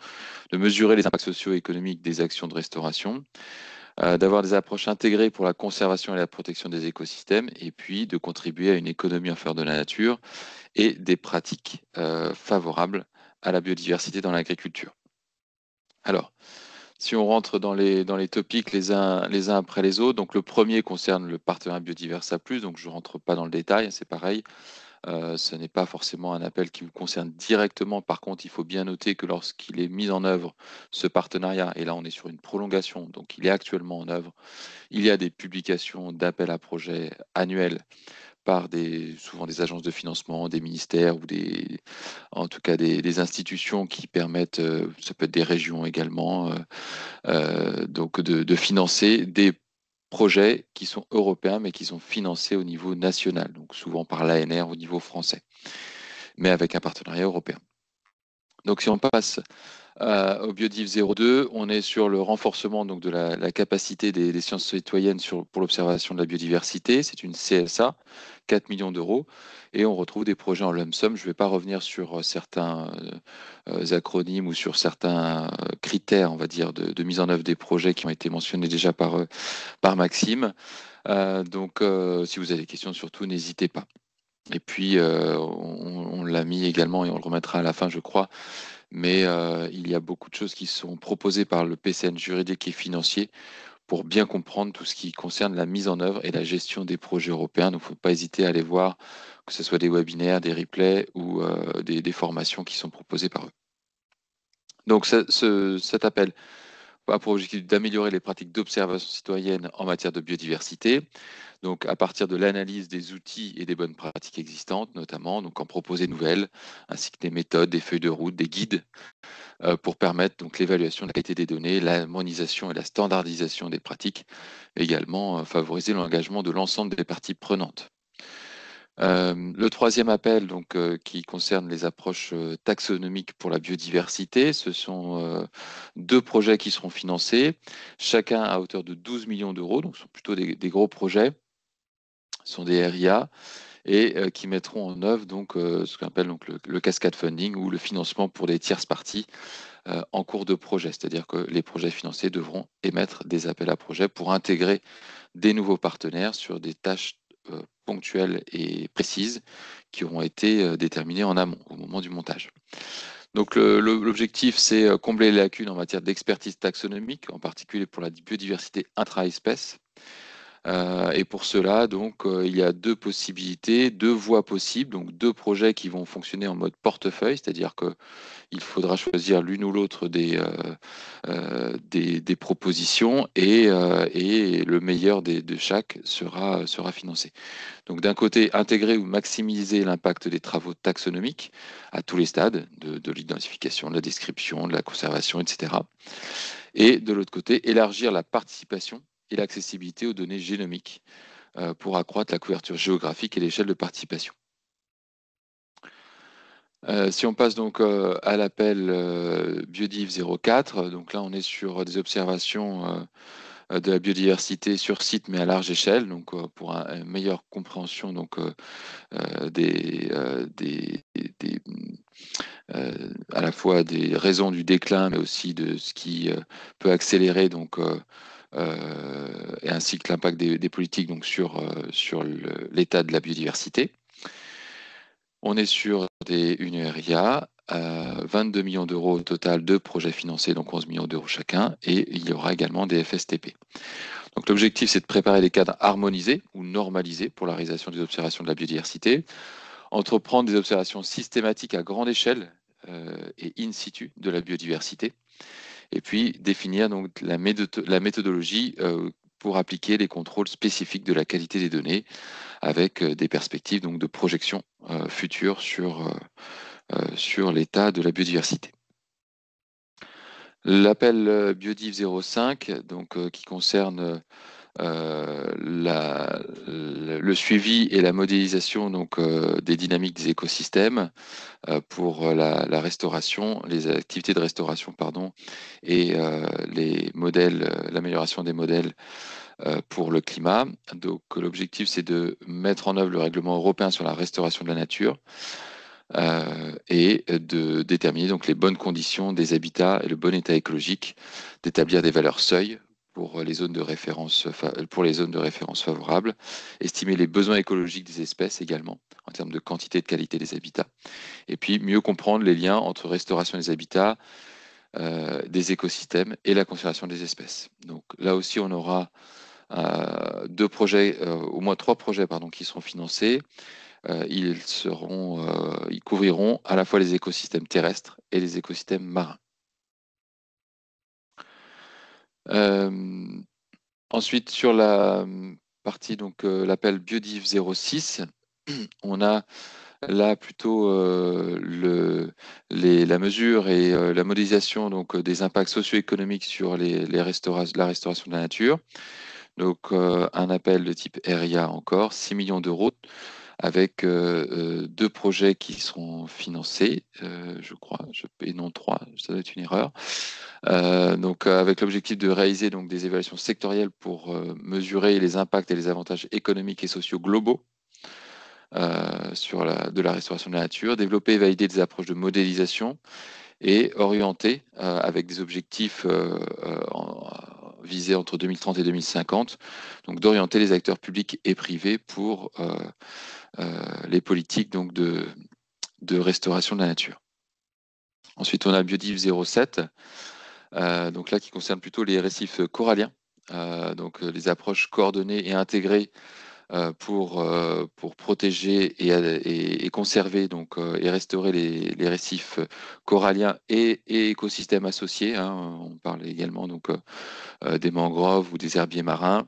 de mesurer les impacts socio-économiques des actions de restauration, d'avoir des approches intégrées pour la conservation et la protection des écosystèmes, et puis de contribuer à une économie en faveur de la nature et des pratiques favorables à la biodiversité dans l'agriculture. Alors, si on rentre dans les topics les uns après les autres, donc le premier concerne le partenariat Biodiversa Plus, donc je ne rentre pas dans le détail, c'est pareil. Ce n'est pas forcément un appel qui vous concerne directement. Par contre, il faut bien noter que lorsqu'il est mis en œuvre, ce partenariat, et là on est sur une prolongation, donc il est actuellement en œuvre, il y a des publications d'appels à projets annuels par souvent des agences de financement, des ministères ou en tout cas des institutions qui permettent, ça peut être des régions également, donc de financer des projets qui sont européens mais qui sont financés au niveau national, donc souvent par l'ANR au niveau français, mais avec un partenariat européen. Donc si on passe au Biodiv 02, on est sur le renforcement donc, de la capacité des sciences citoyennes pour l'observation de la biodiversité. C'est une CSA, 4 millions d'euros. Et on retrouve des projets en lump sum. Je ne vais pas revenir sur certains acronymes ou sur certains critères, on va dire, de mise en œuvre des projets qui ont été mentionnés déjà par Maxime. Donc, si vous avez des questions, surtout, n'hésitez pas. Et puis, on l'a mis également et on le remettra à la fin, je crois. Mais il y a beaucoup de choses qui sont proposées par le PCN juridique et financier pour bien comprendre tout ce qui concerne la mise en œuvre et la gestion des projets européens. Donc, il ne faut pas hésiter à aller voir, que ce soit des webinaires, des replays ou des formations qui sont proposées par eux. Donc, cet appel a pour objectif d'améliorer les pratiques d'observation citoyenne en matière de biodiversité. Donc, à partir de l'analyse des outils et des bonnes pratiques existantes, notamment, donc en proposer de nouvelles, ainsi que des méthodes, des feuilles de route, des guides, pour permettre donc l'évaluation de la qualité des données, l'harmonisation et la standardisation des pratiques, également favoriser l'engagement de l'ensemble des parties prenantes. Le troisième appel, donc, qui concerne les approches taxonomiques pour la biodiversité, ce sont 2 projets qui seront financés, chacun à hauteur de 12 millions d'euros, donc ce sont plutôt des gros projets, ce sont des RIA, et qui mettront en œuvre donc, ce qu'on appelle donc, le cascade funding ou le financement pour les tierces parties en cours de projet. C'est-à-dire que les projets financés devront émettre des appels à projets pour intégrer des nouveaux partenaires sur des tâches ponctuelles et précises qui auront été déterminées en amont au moment du montage. Donc l'objectif, c'est combler les lacunes en matière d'expertise taxonomique, en particulier pour la biodiversité intra-espèce. Et pour cela, donc, il y a 2 possibilités, 2 voies possibles, donc 2 projets qui vont fonctionner en mode portefeuille, c'est-à-dire qu'il faudra choisir l'une ou l'autre des propositions et le meilleur de chaque sera financé. Donc d'un côté, intégrer ou maximiser l'impact des travaux taxonomiques à tous les stades, de l'identification, de la description, de la conservation, etc. Et de l'autre côté, élargir la participation et l'accessibilité aux données génomiques pour accroître la couverture géographique et l'échelle de participation. Si on passe donc à l'appel Biodiv 04, donc là on est sur des observations de la biodiversité sur site mais à large échelle, donc pour une meilleure compréhension donc, à la fois des raisons du déclin mais aussi de ce qui peut accélérer donc, et ainsi que l'impact des politiques donc, sur l'état de la biodiversité. On est sur une RIA, 22 millions d'euros au total, 2 projets financés, donc 11 millions d'euros chacun, et il y aura également des FSTP. Donc l'objectif, c'est de préparer des cadres harmonisés ou normalisés pour la réalisation des observations de la biodiversité, entreprendre des observations systématiques à grande échelle et in situ de la biodiversité, et puis définir donc la méthodologie pour appliquer les contrôles spécifiques de la qualité des données avec des perspectives donc, de projection future sur l'état de la biodiversité. L'appel Biodiv 05, donc, qui concerne le suivi et la modélisation donc, des dynamiques des écosystèmes pour la restauration, les activités de restauration, pardon, et les modèles, l'amélioration des modèles pour le climat. Donc l'objectif, c'est de mettre en œuvre le règlement européen sur la restauration de la nature et de déterminer donc les bonnes conditions des habitats et le bon état écologique, d'établir des valeurs seuil pour les zones de référence, favorables, estimer les besoins écologiques des espèces également, en termes de quantité et de qualité des habitats, et puis mieux comprendre les liens entre restauration des habitats, des écosystèmes et la conservation des espèces. Donc là aussi, on aura 2 projets, au moins 3 projets pardon, qui seront financés. Ils couvriront à la fois les écosystèmes terrestres et les écosystèmes marins. Ensuite, sur la partie, donc l'appel Biodiv 06, on a là plutôt la mesure et la modélisation donc, des impacts socio-économiques sur la restauration de la nature. Donc un appel de type RIA encore, 6 millions d'euros, avec 2 projets qui seront financés, je crois, et non 3, ça doit être une erreur. Donc, avec l'objectif de réaliser donc, des évaluations sectorielles pour mesurer les impacts et les avantages économiques et sociaux globaux de la restauration de la nature, développer et valider des approches de modélisation et orienter avec des objectifs visés entre 2030 et 2050, donc d'orienter les acteurs publics et privés pour les politiques donc, de restauration de la nature. Ensuite, on a Biodiv 07, donc là qui concerne plutôt les récifs coralliens, donc les approches coordonnées et intégrées pour protéger et conserver donc, et restaurer les récifs coralliens et écosystèmes associés, hein. On parle également donc, des mangroves ou des herbiers marins.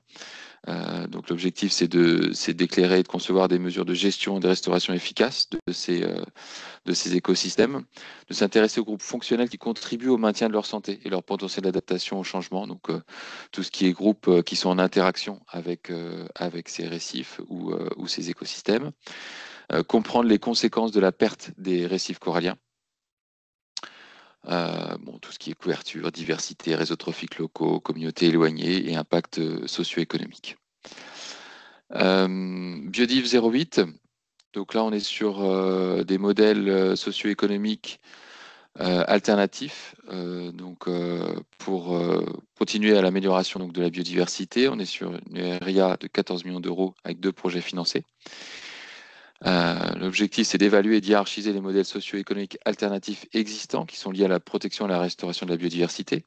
Donc l'objectif, c'est d'éclairer et de concevoir des mesures de gestion et de restauration efficaces de ces écosystèmes, de s'intéresser aux groupes fonctionnels qui contribuent au maintien de leur santé et leur potentiel d'adaptation au changement. Donc tout ce qui est groupes qui sont en interaction avec ces récifs ou ces écosystèmes. Comprendre les conséquences de la perte des récifs coralliens. Tout ce qui est couverture, diversité, réseaux trophiques locaux, communautés éloignées et impact socio-économique. Biodiv 08, donc là on est sur des modèles socio-économiques alternatifs, pour continuer à l'amélioration de la biodiversité. On est sur une RIA de 14 millions d'euros avec 2 projets financés. L'objectif, c'est d'évaluer et d'hiérarchiser les modèles socio-économiques alternatifs existants qui sont liés à la protection et à la restauration de la biodiversité,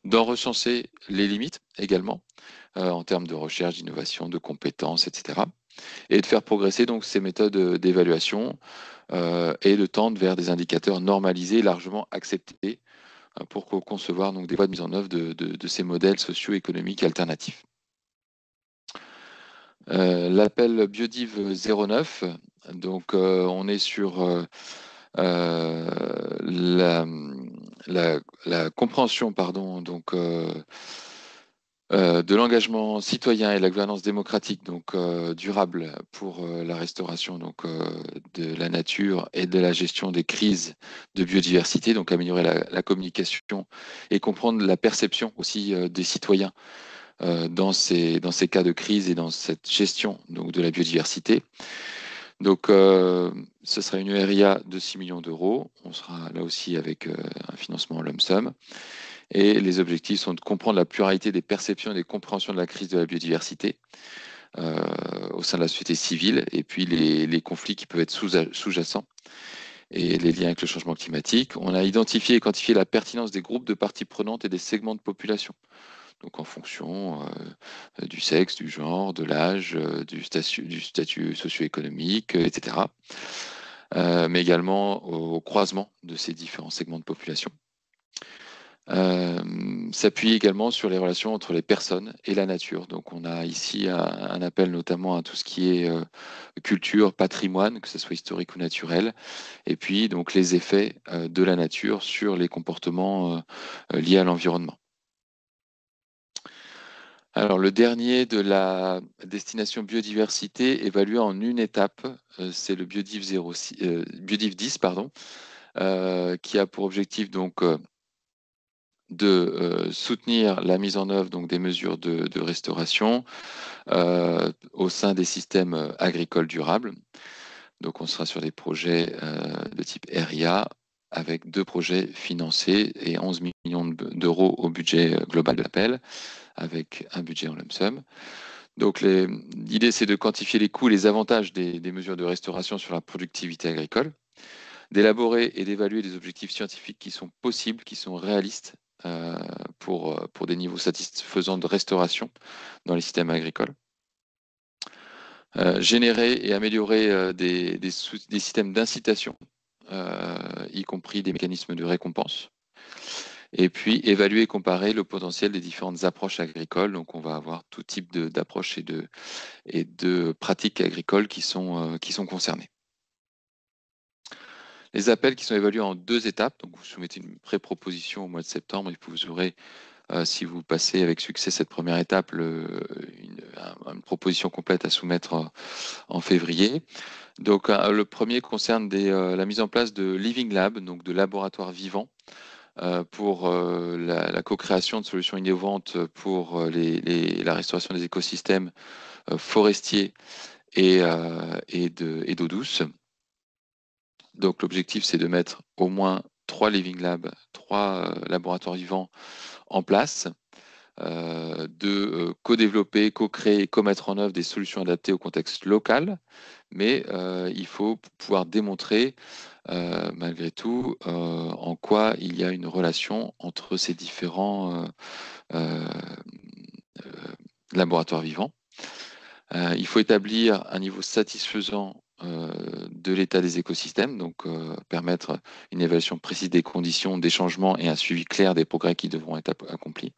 d'en recenser les limites également en termes de recherche, d'innovation, de compétences, etc. Et de faire progresser donc ces méthodes d'évaluation et de tendre vers des indicateurs normalisés, largement acceptés pour concevoir donc des voies de mise en œuvre de ces modèles socio-économiques alternatifs. L'appel Biodiv 09, donc on est sur la compréhension donc, de l'engagement citoyen et la gouvernance démocratique donc, durable pour la restauration donc, de la nature et de la gestion des crises de biodiversité, donc améliorer la communication et comprendre la perception aussi des citoyens dans ces cas de crise et dans cette gestion donc, de la biodiversité. Donc, ce sera une RIA de 6 millions d'euros. On sera là aussi avec un financement en lump sum. Et les objectifs sont de comprendre la pluralité des perceptions et des compréhensions de la crise de la biodiversité au sein de la société civile, et puis les conflits qui peuvent être sous-jacents et les liens avec le changement climatique. On a identifié et quantifié la pertinence des groupes de parties prenantes et des segments de population. Donc en fonction du sexe, du genre, de l'âge, du statut socio-économique, etc. Mais également au croisement de ces différents segments de population. S'appuie également sur les relations entre les personnes et la nature. Donc on a ici un appel notamment à tout ce qui est culture, patrimoine, que ce soit historique ou naturel, et puis donc les effets de la nature sur les comportements liés à l'environnement. Alors le dernier de la destination biodiversité évalué en une étape, c'est le Biodiv 10, pardon, qui a pour objectif donc de soutenir la mise en œuvre donc, des mesures de restauration au sein des systèmes agricoles durables. Donc on sera sur des projets de type RIA avec 2 projets financés et 11 millions d'euros au budget global de l'appel, avec un budget en lump sum. Donc l'idée, c'est de quantifier les coûts et les avantages des mesures de restauration sur la productivité agricole, d'élaborer et d'évaluer des objectifs scientifiques qui sont possibles, qui sont réalistes pour des niveaux satisfaisants de restauration dans les systèmes agricoles. Générer et améliorer des systèmes d'incitation, y compris des mécanismes de récompense. Et puis évaluer et comparer le potentiel des différentes approches agricoles. Donc on va avoir tout type d'approches et de pratiques agricoles qui sont concernées. Les appels qui sont évalués en 2 étapes. Donc vous soumettez une pré-proposition au mois de septembre et puis vous aurez si vous passez avec succès cette première étape, une proposition complète à soumettre en février. Donc, le premier concerne la mise en place de Living Lab, donc de laboratoires vivants, pour la co-création de solutions innovantes pour la restauration des écosystèmes forestiers et d'eau douce. Donc, l'objectif, c'est de mettre au moins 3 Living Labs, 3 laboratoires vivants en place, de co-développer, co-créer et co-mettre en œuvre des solutions adaptées au contexte local. Mais il faut pouvoir démontrer, malgré tout, en quoi il y a une relation entre ces différents euh, euh, laboratoires vivants. Il faut établir un niveau satisfaisant de l'état des écosystèmes, donc permettre une évaluation précise des conditions, des changements et un suivi clair des progrès qui devront être accomplis.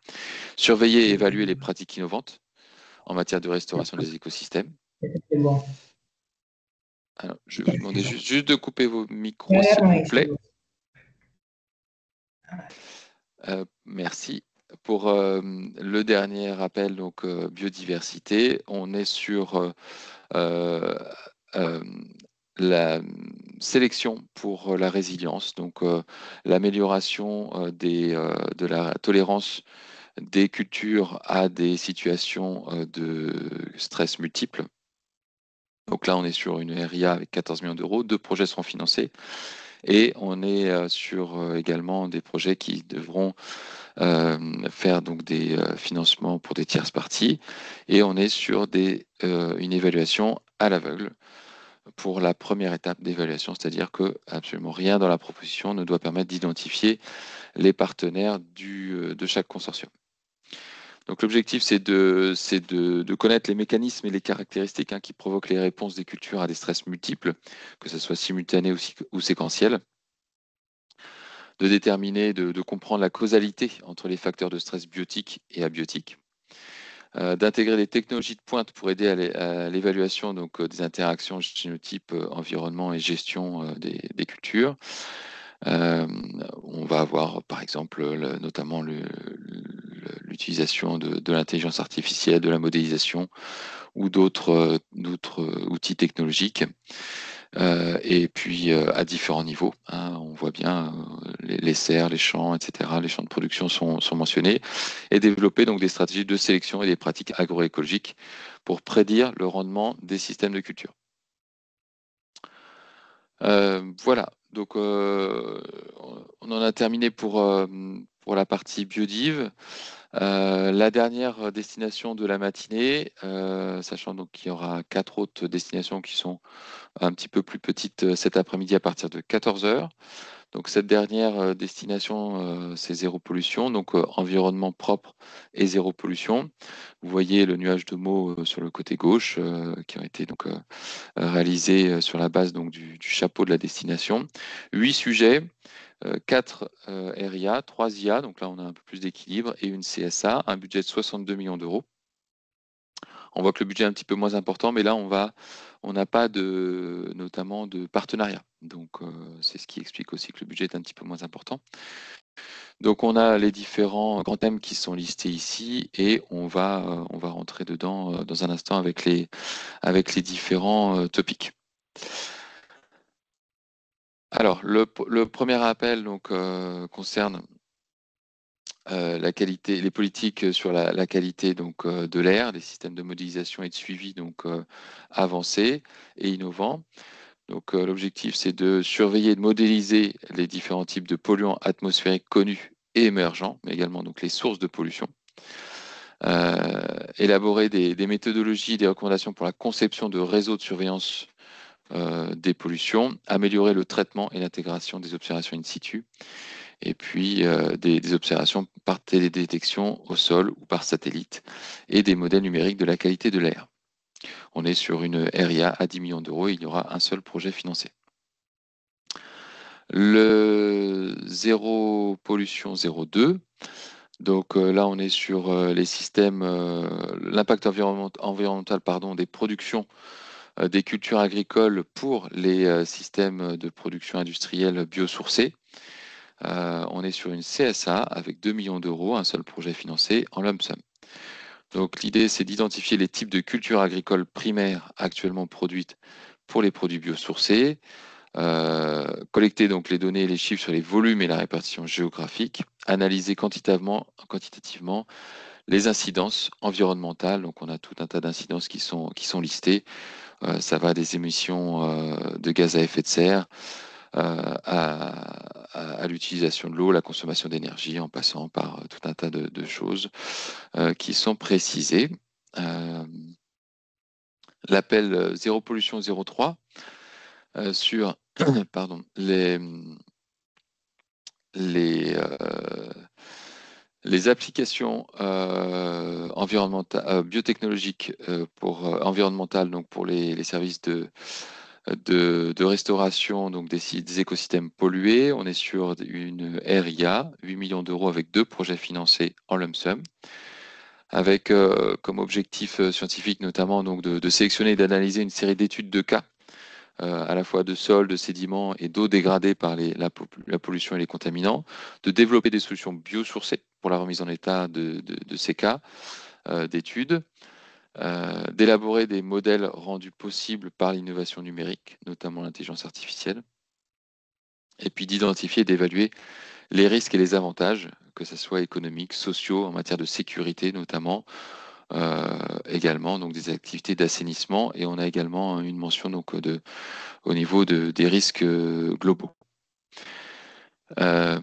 Surveiller et évaluer les pratiques innovantes en matière de restauration des écosystèmes. C'est bon. Alors, je vais vous demander juste de couper vos micros, s'il vous plaît. Merci. Pour le dernier rappel, donc biodiversité, on est sur la sélection pour la résilience, donc l'amélioration de la tolérance des cultures à des situations de stress multiples. Donc là, on est sur une RIA avec 14 millions d'euros. 2 projets seront financés. Et on est sur également des projets qui devront faire donc des financements pour des tierces parties. Et on est sur une évaluation à l'aveugle pour la première étape d'évaluation, c'est-à-dire que absolument rien dans la proposition ne doit permettre d'identifier les partenaires de chaque consortium. Donc l'objectif, c'est de connaître les mécanismes et les caractéristiques qui provoquent les réponses des cultures à des stress multiples, que ce soit simultané ou séquentiel, de déterminer, de comprendre la causalité entre les facteurs de stress biotiques et abiotiques, d'intégrer des technologies de pointe pour aider à l'évaluation des interactions génotype, environnement et gestion des cultures. On va avoir par exemple notamment l'utilisation de l'intelligence artificielle, de la modélisation ou d'autres outils technologiques. Et puis à différents niveaux, on voit bien les serres, les champs, etc. Les champs de production sont mentionnés et développer donc des stratégies de sélection et des pratiques agroécologiques pour prédire le rendement des systèmes de culture. Voilà, donc on en a terminé pour la partie biodive. La dernière destination de la matinée, sachant donc qu'il y aura 4 autres destinations qui sont un petit peu plus petites cet après-midi à partir de 14 h. Donc cette dernière destination, c'est zéro pollution, donc environnement propre et zéro pollution. Vous voyez le nuage de mots sur le côté gauche qui ont été donc réalisés sur la base donc du chapeau de la destination. 8 sujets, 4 RIA, 3 IA, donc là on a un peu plus d'équilibre, et une CSA, un budget de 62 millions d'euros. On voit que le budget est un petit peu moins important, mais là on n'a pas notamment de partenariat. Donc c'est ce qui explique aussi que le budget est un petit peu moins important. Donc on a les différents grands thèmes qui sont listés ici et on va rentrer dedans dans un instant avec les différents topics. Alors le premier appel donc concerne la qualité, les politiques sur la qualité donc de l'air, des systèmes de modélisation et de suivi donc avancés et innovants. Donc l'objectif, c'est de surveiller et de modéliser les différents types de polluants atmosphériques connus et émergents, mais également donc les sources de pollution. Élaborer des méthodologies, des recommandations pour la conception de réseaux de surveillance des pollutions, améliorer le traitement et l'intégration des observations in situ, et puis des observations par télédétection au sol ou par satellite, et des modèles numériques de la qualité de l'air. On est sur une RIA à 10 millions d'euros et il y aura un seul projet financé. Le zéro pollution 02. Donc là, on est sur les systèmes, l'impact environnemental des productions des cultures agricoles pour les systèmes de production industrielle biosourcés. On est sur une CSA avec 2 millions d'euros, un seul projet financé en lump sum. Donc l'idée, c'est d'identifier les types de cultures agricoles primaires actuellement produites pour les produits biosourcés, collecter donc les données et les chiffres sur les volumes et la répartition géographique, analyser quantitativement les incidences environnementales. Donc on a tout un tas d'incidences qui sont listées. Ça va des émissions de gaz à effet de serre à l'utilisation de l'eau, la consommation d'énergie, en passant par tout un tas de choses qui sont précisées. Euh, L'appel Zéro Pollution 03 sur pardon, les, euh, les applications environnementales, biotechnologiques environnementales, donc pour les services de restauration donc des écosystèmes pollués. On est sur une RIA, 8 millions d'euros avec 2 projets financés en lump sum, avec comme objectif scientifique notamment donc de sélectionner et d'analyser une série d'études de cas à la fois de sol, de sédiments et d'eau dégradée par la pollution et les contaminants, de développer des solutions biosourcées pour la remise en état de ces cas d'études, d'élaborer des modèles rendus possibles par l'innovation numérique, notamment l'intelligence artificielle, et puis d'identifier et d'évaluer les risques et les avantages, que ce soit économiques, sociaux, en matière de sécurité notamment, également donc des activités d'assainissement, et on a également une mention donc au niveau des risques globaux. Euh,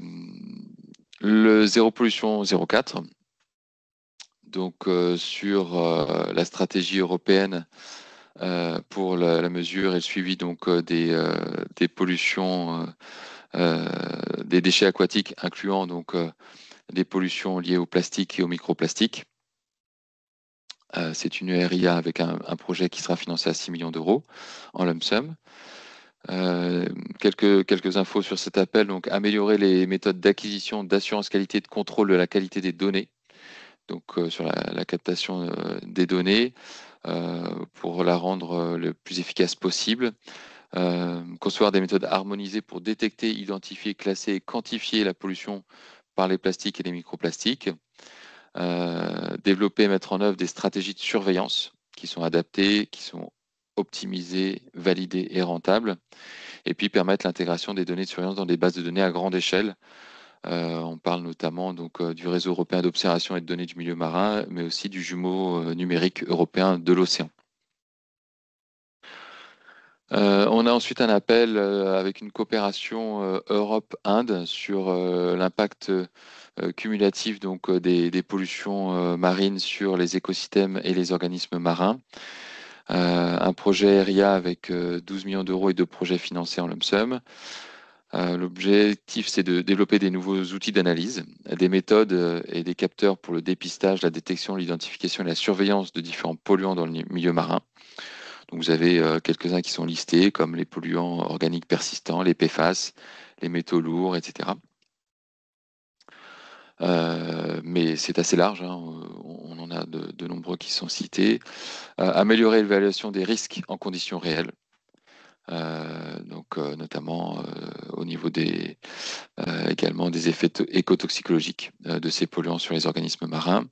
le zéro pollution 04, donc sur la stratégie européenne pour la mesure et le suivi donc des pollutions, des déchets aquatiques, incluant donc des pollutions liées au plastique et au microplastique. C'est une RIA avec un projet qui sera financé à 6 millions d'euros en lump sum. Quelques infos sur cet appel. Donc, améliorer les méthodes d'acquisition, d'assurance qualité, de contrôle de la qualité des données. Donc, sur la captation des données pour la rendre le plus efficace possible. Concevoir des méthodes harmonisées pour détecter, identifier, classer et quantifier la pollution par les plastiques et les microplastiques. Développer et mettre en œuvre des stratégies de surveillance qui sont adaptées, qui sont optimisées, validées et rentables, et puis permettre l'intégration des données de surveillance dans des bases de données à grande échelle. On parle notamment donc du réseau européen d'observation et de données du milieu marin, mais aussi du jumeau numérique européen de l'océan. On a ensuite un appel avec une coopération Europe-Inde sur l'impact cumulatif donc, des pollutions marines sur les écosystèmes et les organismes marins. Un projet RIA avec 12 millions d'euros et 2 projets financés en lump sum. L'objectif, c'est de développer des nouveaux outils d'analyse, des méthodes et des capteurs pour le dépistage, la détection, l'identification et la surveillance de différents polluants dans le milieu marin. Donc vous avez quelques-uns qui sont listés, comme les polluants organiques persistants, les PFAS, les métaux lourds, etc. Mais c'est assez large, hein, on en a de nombreux qui sont cités. Améliorer l'évaluation des risques en conditions réelles. Donc notamment au niveau également des effets écotoxicologiques de ces polluants sur les organismes marins,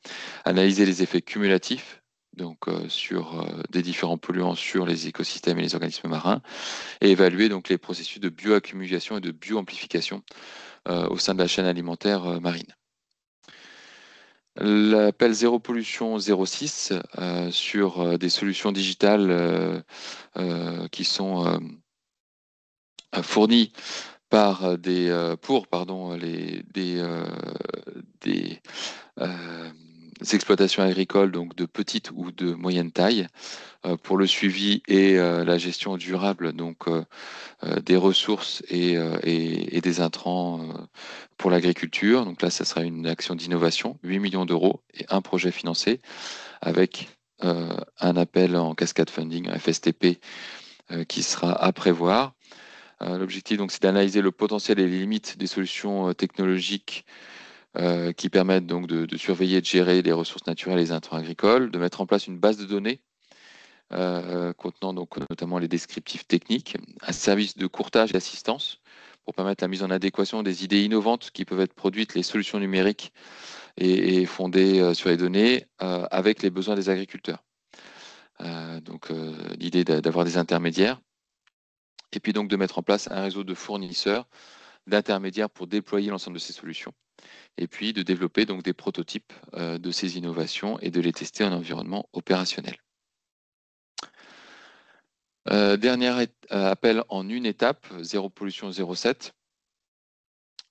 analyser les effets cumulatifs donc sur des différents polluants sur les écosystèmes et les organismes marins, et évaluer donc les processus de bioaccumulation et de bioamplification au sein de la chaîne alimentaire marine. L'appel Zéro Pollution 06 sur des solutions digitales qui sont fournies par des exploitations agricoles donc de petite ou de moyenne taille pour le suivi et la gestion durable donc des ressources et des intrants pour l'agriculture. Donc là, ça sera une action d'innovation, 8 millions d'euros et un projet financé avec un appel en cascade funding, un FSTP, qui sera à prévoir. L'objectif, donc, c'est d'analyser le potentiel et les limites des solutions technologiques qui permettent donc de surveiller et de gérer les ressources naturelles et les intrants agricoles, de mettre en place une base de données contenant donc notamment les descriptifs techniques, un service de courtage et d'assistance pour permettre la mise en adéquation des idées innovantes qui peuvent être produites, les solutions numériques et fondées sur les données avec les besoins des agriculteurs. Donc l'idée d'avoir des intermédiaires et puis donc de mettre en place un réseau de fournisseurs, d'intermédiaires pour déployer l'ensemble de ces solutions et puis de développer donc des prototypes de ces innovations et de les tester en environnement opérationnel. Dernier appel en une étape, zéro pollution, 0,7.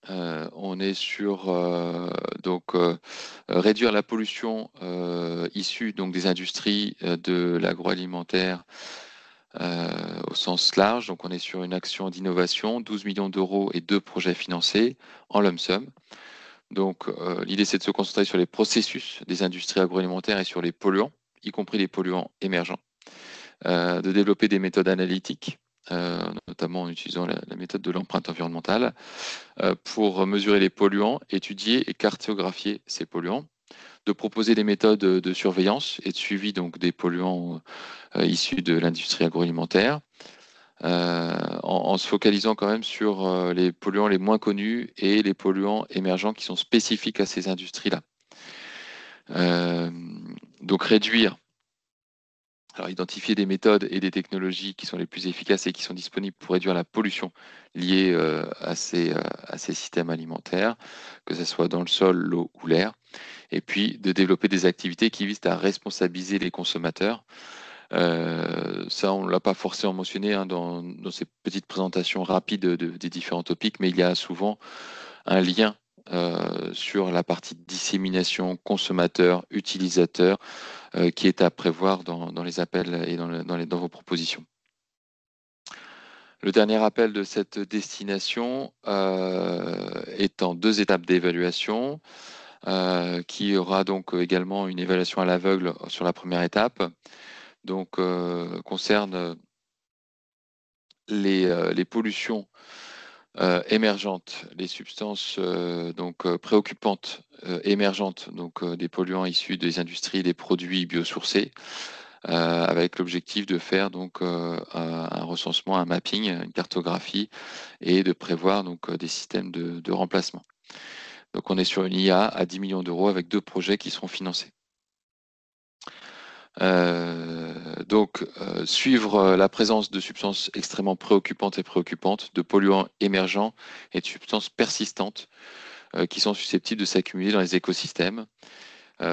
On est sur réduire la pollution issue donc des industries de l'agroalimentaire au sens large. Donc on est sur une action d'innovation, 12 millions d'euros et 2 projets financés en lump sum. Donc l'idée c'est de se concentrer sur les processus des industries agroalimentaires et sur les polluants, y compris les polluants émergents, de développer des méthodes analytiques, notamment en utilisant la méthode de l'empreinte environnementale, pour mesurer les polluants, étudier et cartographier ces polluants, de proposer des méthodes de surveillance et de suivi donc des polluants issus de l'industrie agroalimentaire, en se focalisant quand même sur les polluants les moins connus et les polluants émergents qui sont spécifiques à ces industries-là. Donc réduire, alors identifier des méthodes et des technologies qui sont les plus efficaces et qui sont disponibles pour réduire la pollution liée à ces systèmes alimentaires, que ce soit dans le sol, l'eau ou l'air, et puis de développer des activités qui visent à responsabiliser les consommateurs. Ça, on ne l'a pas forcément mentionné dans ces petites présentations rapides des différents topics, mais il y a souvent un lien sur la partie dissémination consommateur, utilisateur, qui est à prévoir dans les appels et dans vos propositions. Le dernier appel de cette destination est en 2 étapes d'évaluation, qui aura donc également une évaluation à l'aveugle sur la première étape. Donc concerne les pollutions émergentes, les substances préoccupantes émergentes, donc des polluants issus des industries et des produits biosourcés, avec l'objectif de faire donc un recensement, un mapping, une cartographie et de prévoir donc des systèmes de remplacement. Donc on est sur une IA à 10 millions d'euros avec 2 projets qui seront financés. Suivre la présence de substances extrêmement préoccupantes, de polluants émergents et de substances persistantes qui sont susceptibles de s'accumuler dans les écosystèmes.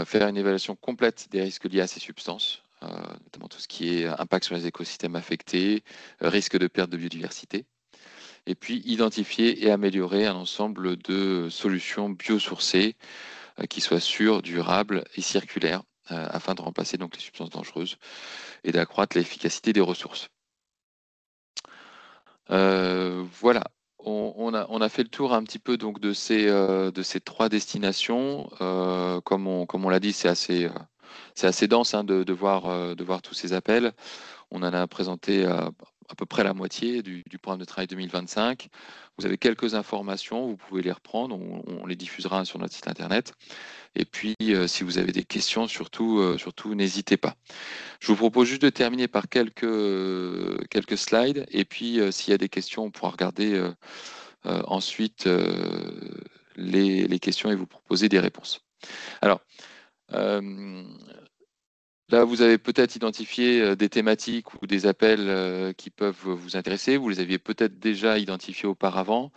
Faire une évaluation complète des risques liés à ces substances, notamment tout ce qui est impact sur les écosystèmes affectés, risque de perte de biodiversité. Et puis identifier et améliorer un ensemble de solutions biosourcées qui soient sûres, durables et circulaires, afin de remplacer donc les substances dangereuses et d'accroître l'efficacité des ressources. Voilà, on a fait le tour un petit peu donc de ces 3 destinations. Comme on l'a dit, c'est assez dense de voir tous ces appels. On en a présenté à peu près la moitié du programme de travail 2025. Vous avez quelques informations, vous pouvez les reprendre, on les diffusera sur notre site internet. Et puis, si vous avez des questions, surtout n'hésitez pas. Je vous propose juste de terminer par quelques slides. Et puis, s'il y a des questions, on pourra regarder ensuite les questions et vous proposer des réponses. Alors, là, vous avez peut-être identifié des thématiques ou des appels qui peuvent vous intéresser. Vous les aviez peut-être déjà identifiés auparavant.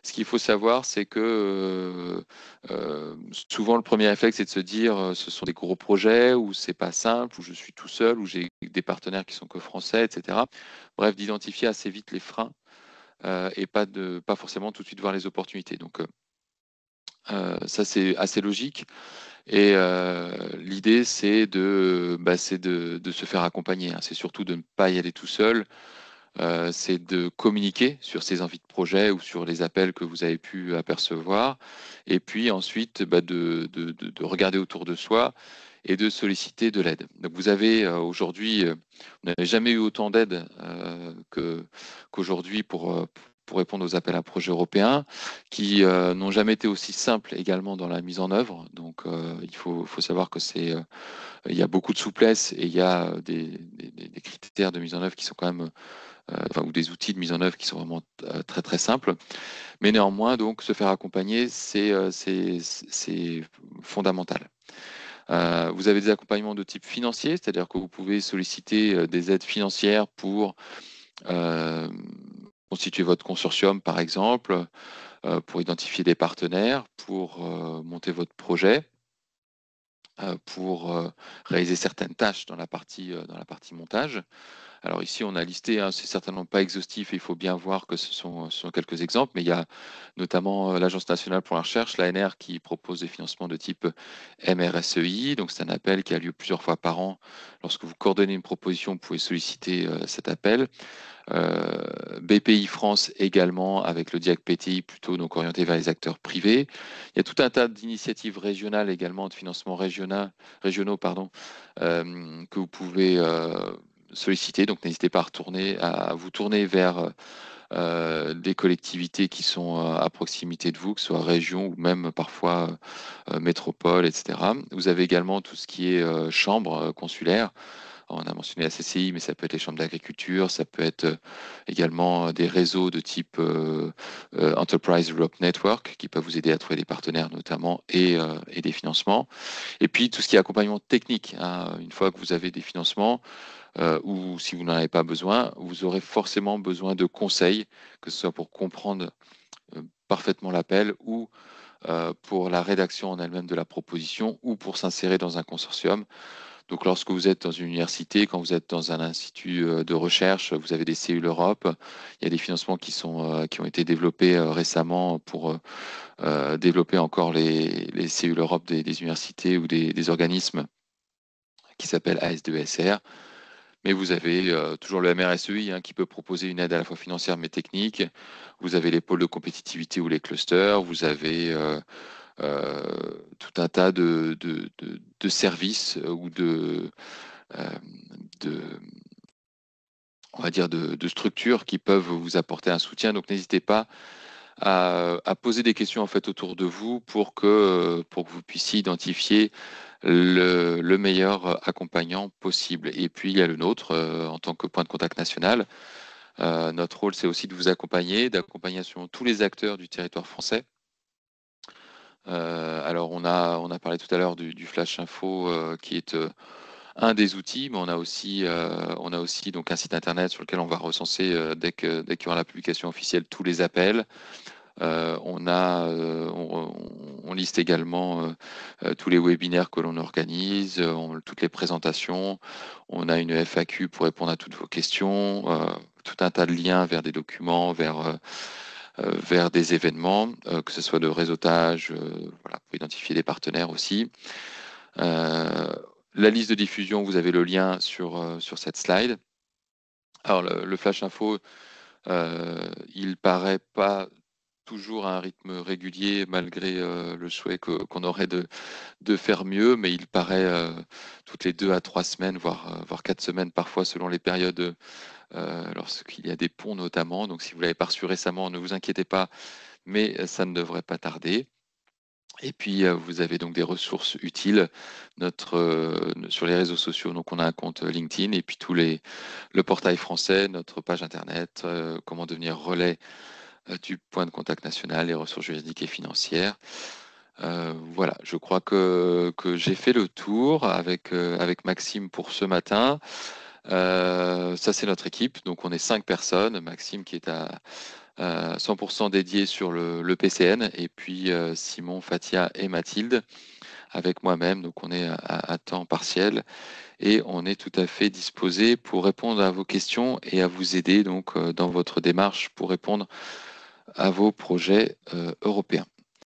Ce qu'il faut savoir, c'est que souvent le premier réflexe, c'est de se dire ce sont des gros projets où c'est pas simple, où je suis tout seul, où j'ai des partenaires qui sont que français, etc. Bref, d'identifier assez vite les freins et pas forcément tout de suite voir les opportunités. Donc ça, c'est assez logique. Et l'idée, c'est de se faire accompagner. C'est surtout de ne pas y aller tout seul. C'est de communiquer sur ces envies de projet ou sur les appels que vous avez pu apercevoir. Et puis ensuite, de regarder autour de soi et de solliciter de l'aide. Donc vous avez aujourd'hui, vous n'avez jamais eu autant d'aide qu'aujourd'hui pour pour répondre aux appels à projets européens qui n'ont jamais été aussi simples également dans la mise en œuvre. Donc, il faut savoir que il y a beaucoup de souplesse et il y a des critères de mise en œuvre qui sont quand même, ou des outils de mise en œuvre qui sont vraiment très très simples. Mais néanmoins, donc, se faire accompagner, c'est fondamental. Vous avez des accompagnements de type financier, c'est-à-dire que vous pouvez solliciter des aides financières pour euh, constituer votre consortium, par exemple, pour identifier des partenaires, pour monter votre projet, pour réaliser certaines tâches dans la partie montage. Alors ici, on a listé, hein, c'est certainement pas exhaustif, il faut bien voir que ce sont quelques exemples, mais il y a notamment l'Agence nationale pour la recherche, l'ANR, qui propose des financements de type MRSEI, donc c'est un appel qui a lieu plusieurs fois par an. Lorsque vous coordonnez une proposition, vous pouvez solliciter cet appel. BPI France également, avec le DIAC PTI, plutôt donc orienté vers les acteurs privés. Il y a tout un tas d'initiatives régionales également, de financements régionaux, pardon, que vous pouvez solliciter. Donc n'hésitez pas à vous tourner vers des collectivités qui sont à proximité de vous, que ce soit région ou même parfois métropole, etc. Vous avez également tout ce qui est chambre consulaire. On a mentionné la CCI, mais ça peut être les chambres d'agriculture, ça peut être également des réseaux de type Enterprise Europe Network qui peuvent vous aider à trouver des partenaires notamment et des financements. Et puis tout ce qui est accompagnement technique, hein. Une fois que vous avez des financements, ou si vous n'en avez pas besoin, vous aurez forcément besoin de conseils, que ce soit pour comprendre parfaitement l'appel ou pour la rédaction en elle-même de la proposition ou pour s'insérer dans un consortium. Donc, lorsque vous êtes dans une université, quand vous êtes dans un institut de recherche, vous avez des cellules Europe. Il y a des financements qui ont été développés récemment pour développer encore les cellules Europe des universités ou des organismes qui s'appellent AS2SR. Mais vous avez toujours le MRSEI, hein, qui peut proposer une aide à la fois financière mais technique. Vous avez les pôles de compétitivité ou les clusters. Vous avez tout un tas de services ou euh, de, on va dire de structures qui peuvent vous apporter un soutien. Donc n'hésitez pas à poser des questions en fait autour de vous pour que vous puissiez identifier le meilleur accompagnant possible. Et puis il y a le nôtre en tant que point de contact national. Notre rôle, c'est aussi de vous accompagner, d'accompagner sur tous les acteurs du territoire français. Alors on a parlé tout à l'heure du Flash Info qui est un des outils, mais on a aussi donc un site internet sur lequel on va recenser dès qu'il y aura la publication officielle tous les appels. On liste également tous les webinaires que l'on organise, toutes les présentations. On a une FAQ pour répondre à toutes vos questions, tout un tas de liens vers des documents, vers des événements, que ce soit de réseautage, voilà, pour identifier des partenaires aussi. La liste de diffusion, vous avez le lien sur cette slide. Alors, le Flash Info, il paraît pas toujours à un rythme régulier malgré le souhait qu'on aurait de faire mieux, mais il paraît toutes les 2 à 3 semaines, voire 4 semaines parfois selon les périodes, lorsqu'il y a des ponts notamment. Donc si vous l'avez pas reçu récemment, ne vous inquiétez pas, mais ça ne devrait pas tarder. Et puis vous avez donc des ressources utiles sur les réseaux sociaux. Donc on a un compte LinkedIn et puis le portail français, notre page internet, comment devenir relais du point de contact national, les ressources juridiques et financières. Voilà, je crois que j'ai fait le tour avec Maxime pour ce matin. Ça, c'est notre équipe. Donc, on est 5 personnes. Maxime qui est à 100% dédié sur le PCN. Et puis, Simon, Fatia et Mathilde avec moi-même. Donc, on est à temps partiel. Et on est tout à fait disposé pour répondre à vos questions et à vous aider donc dans votre démarche pour répondre à vos projets européens.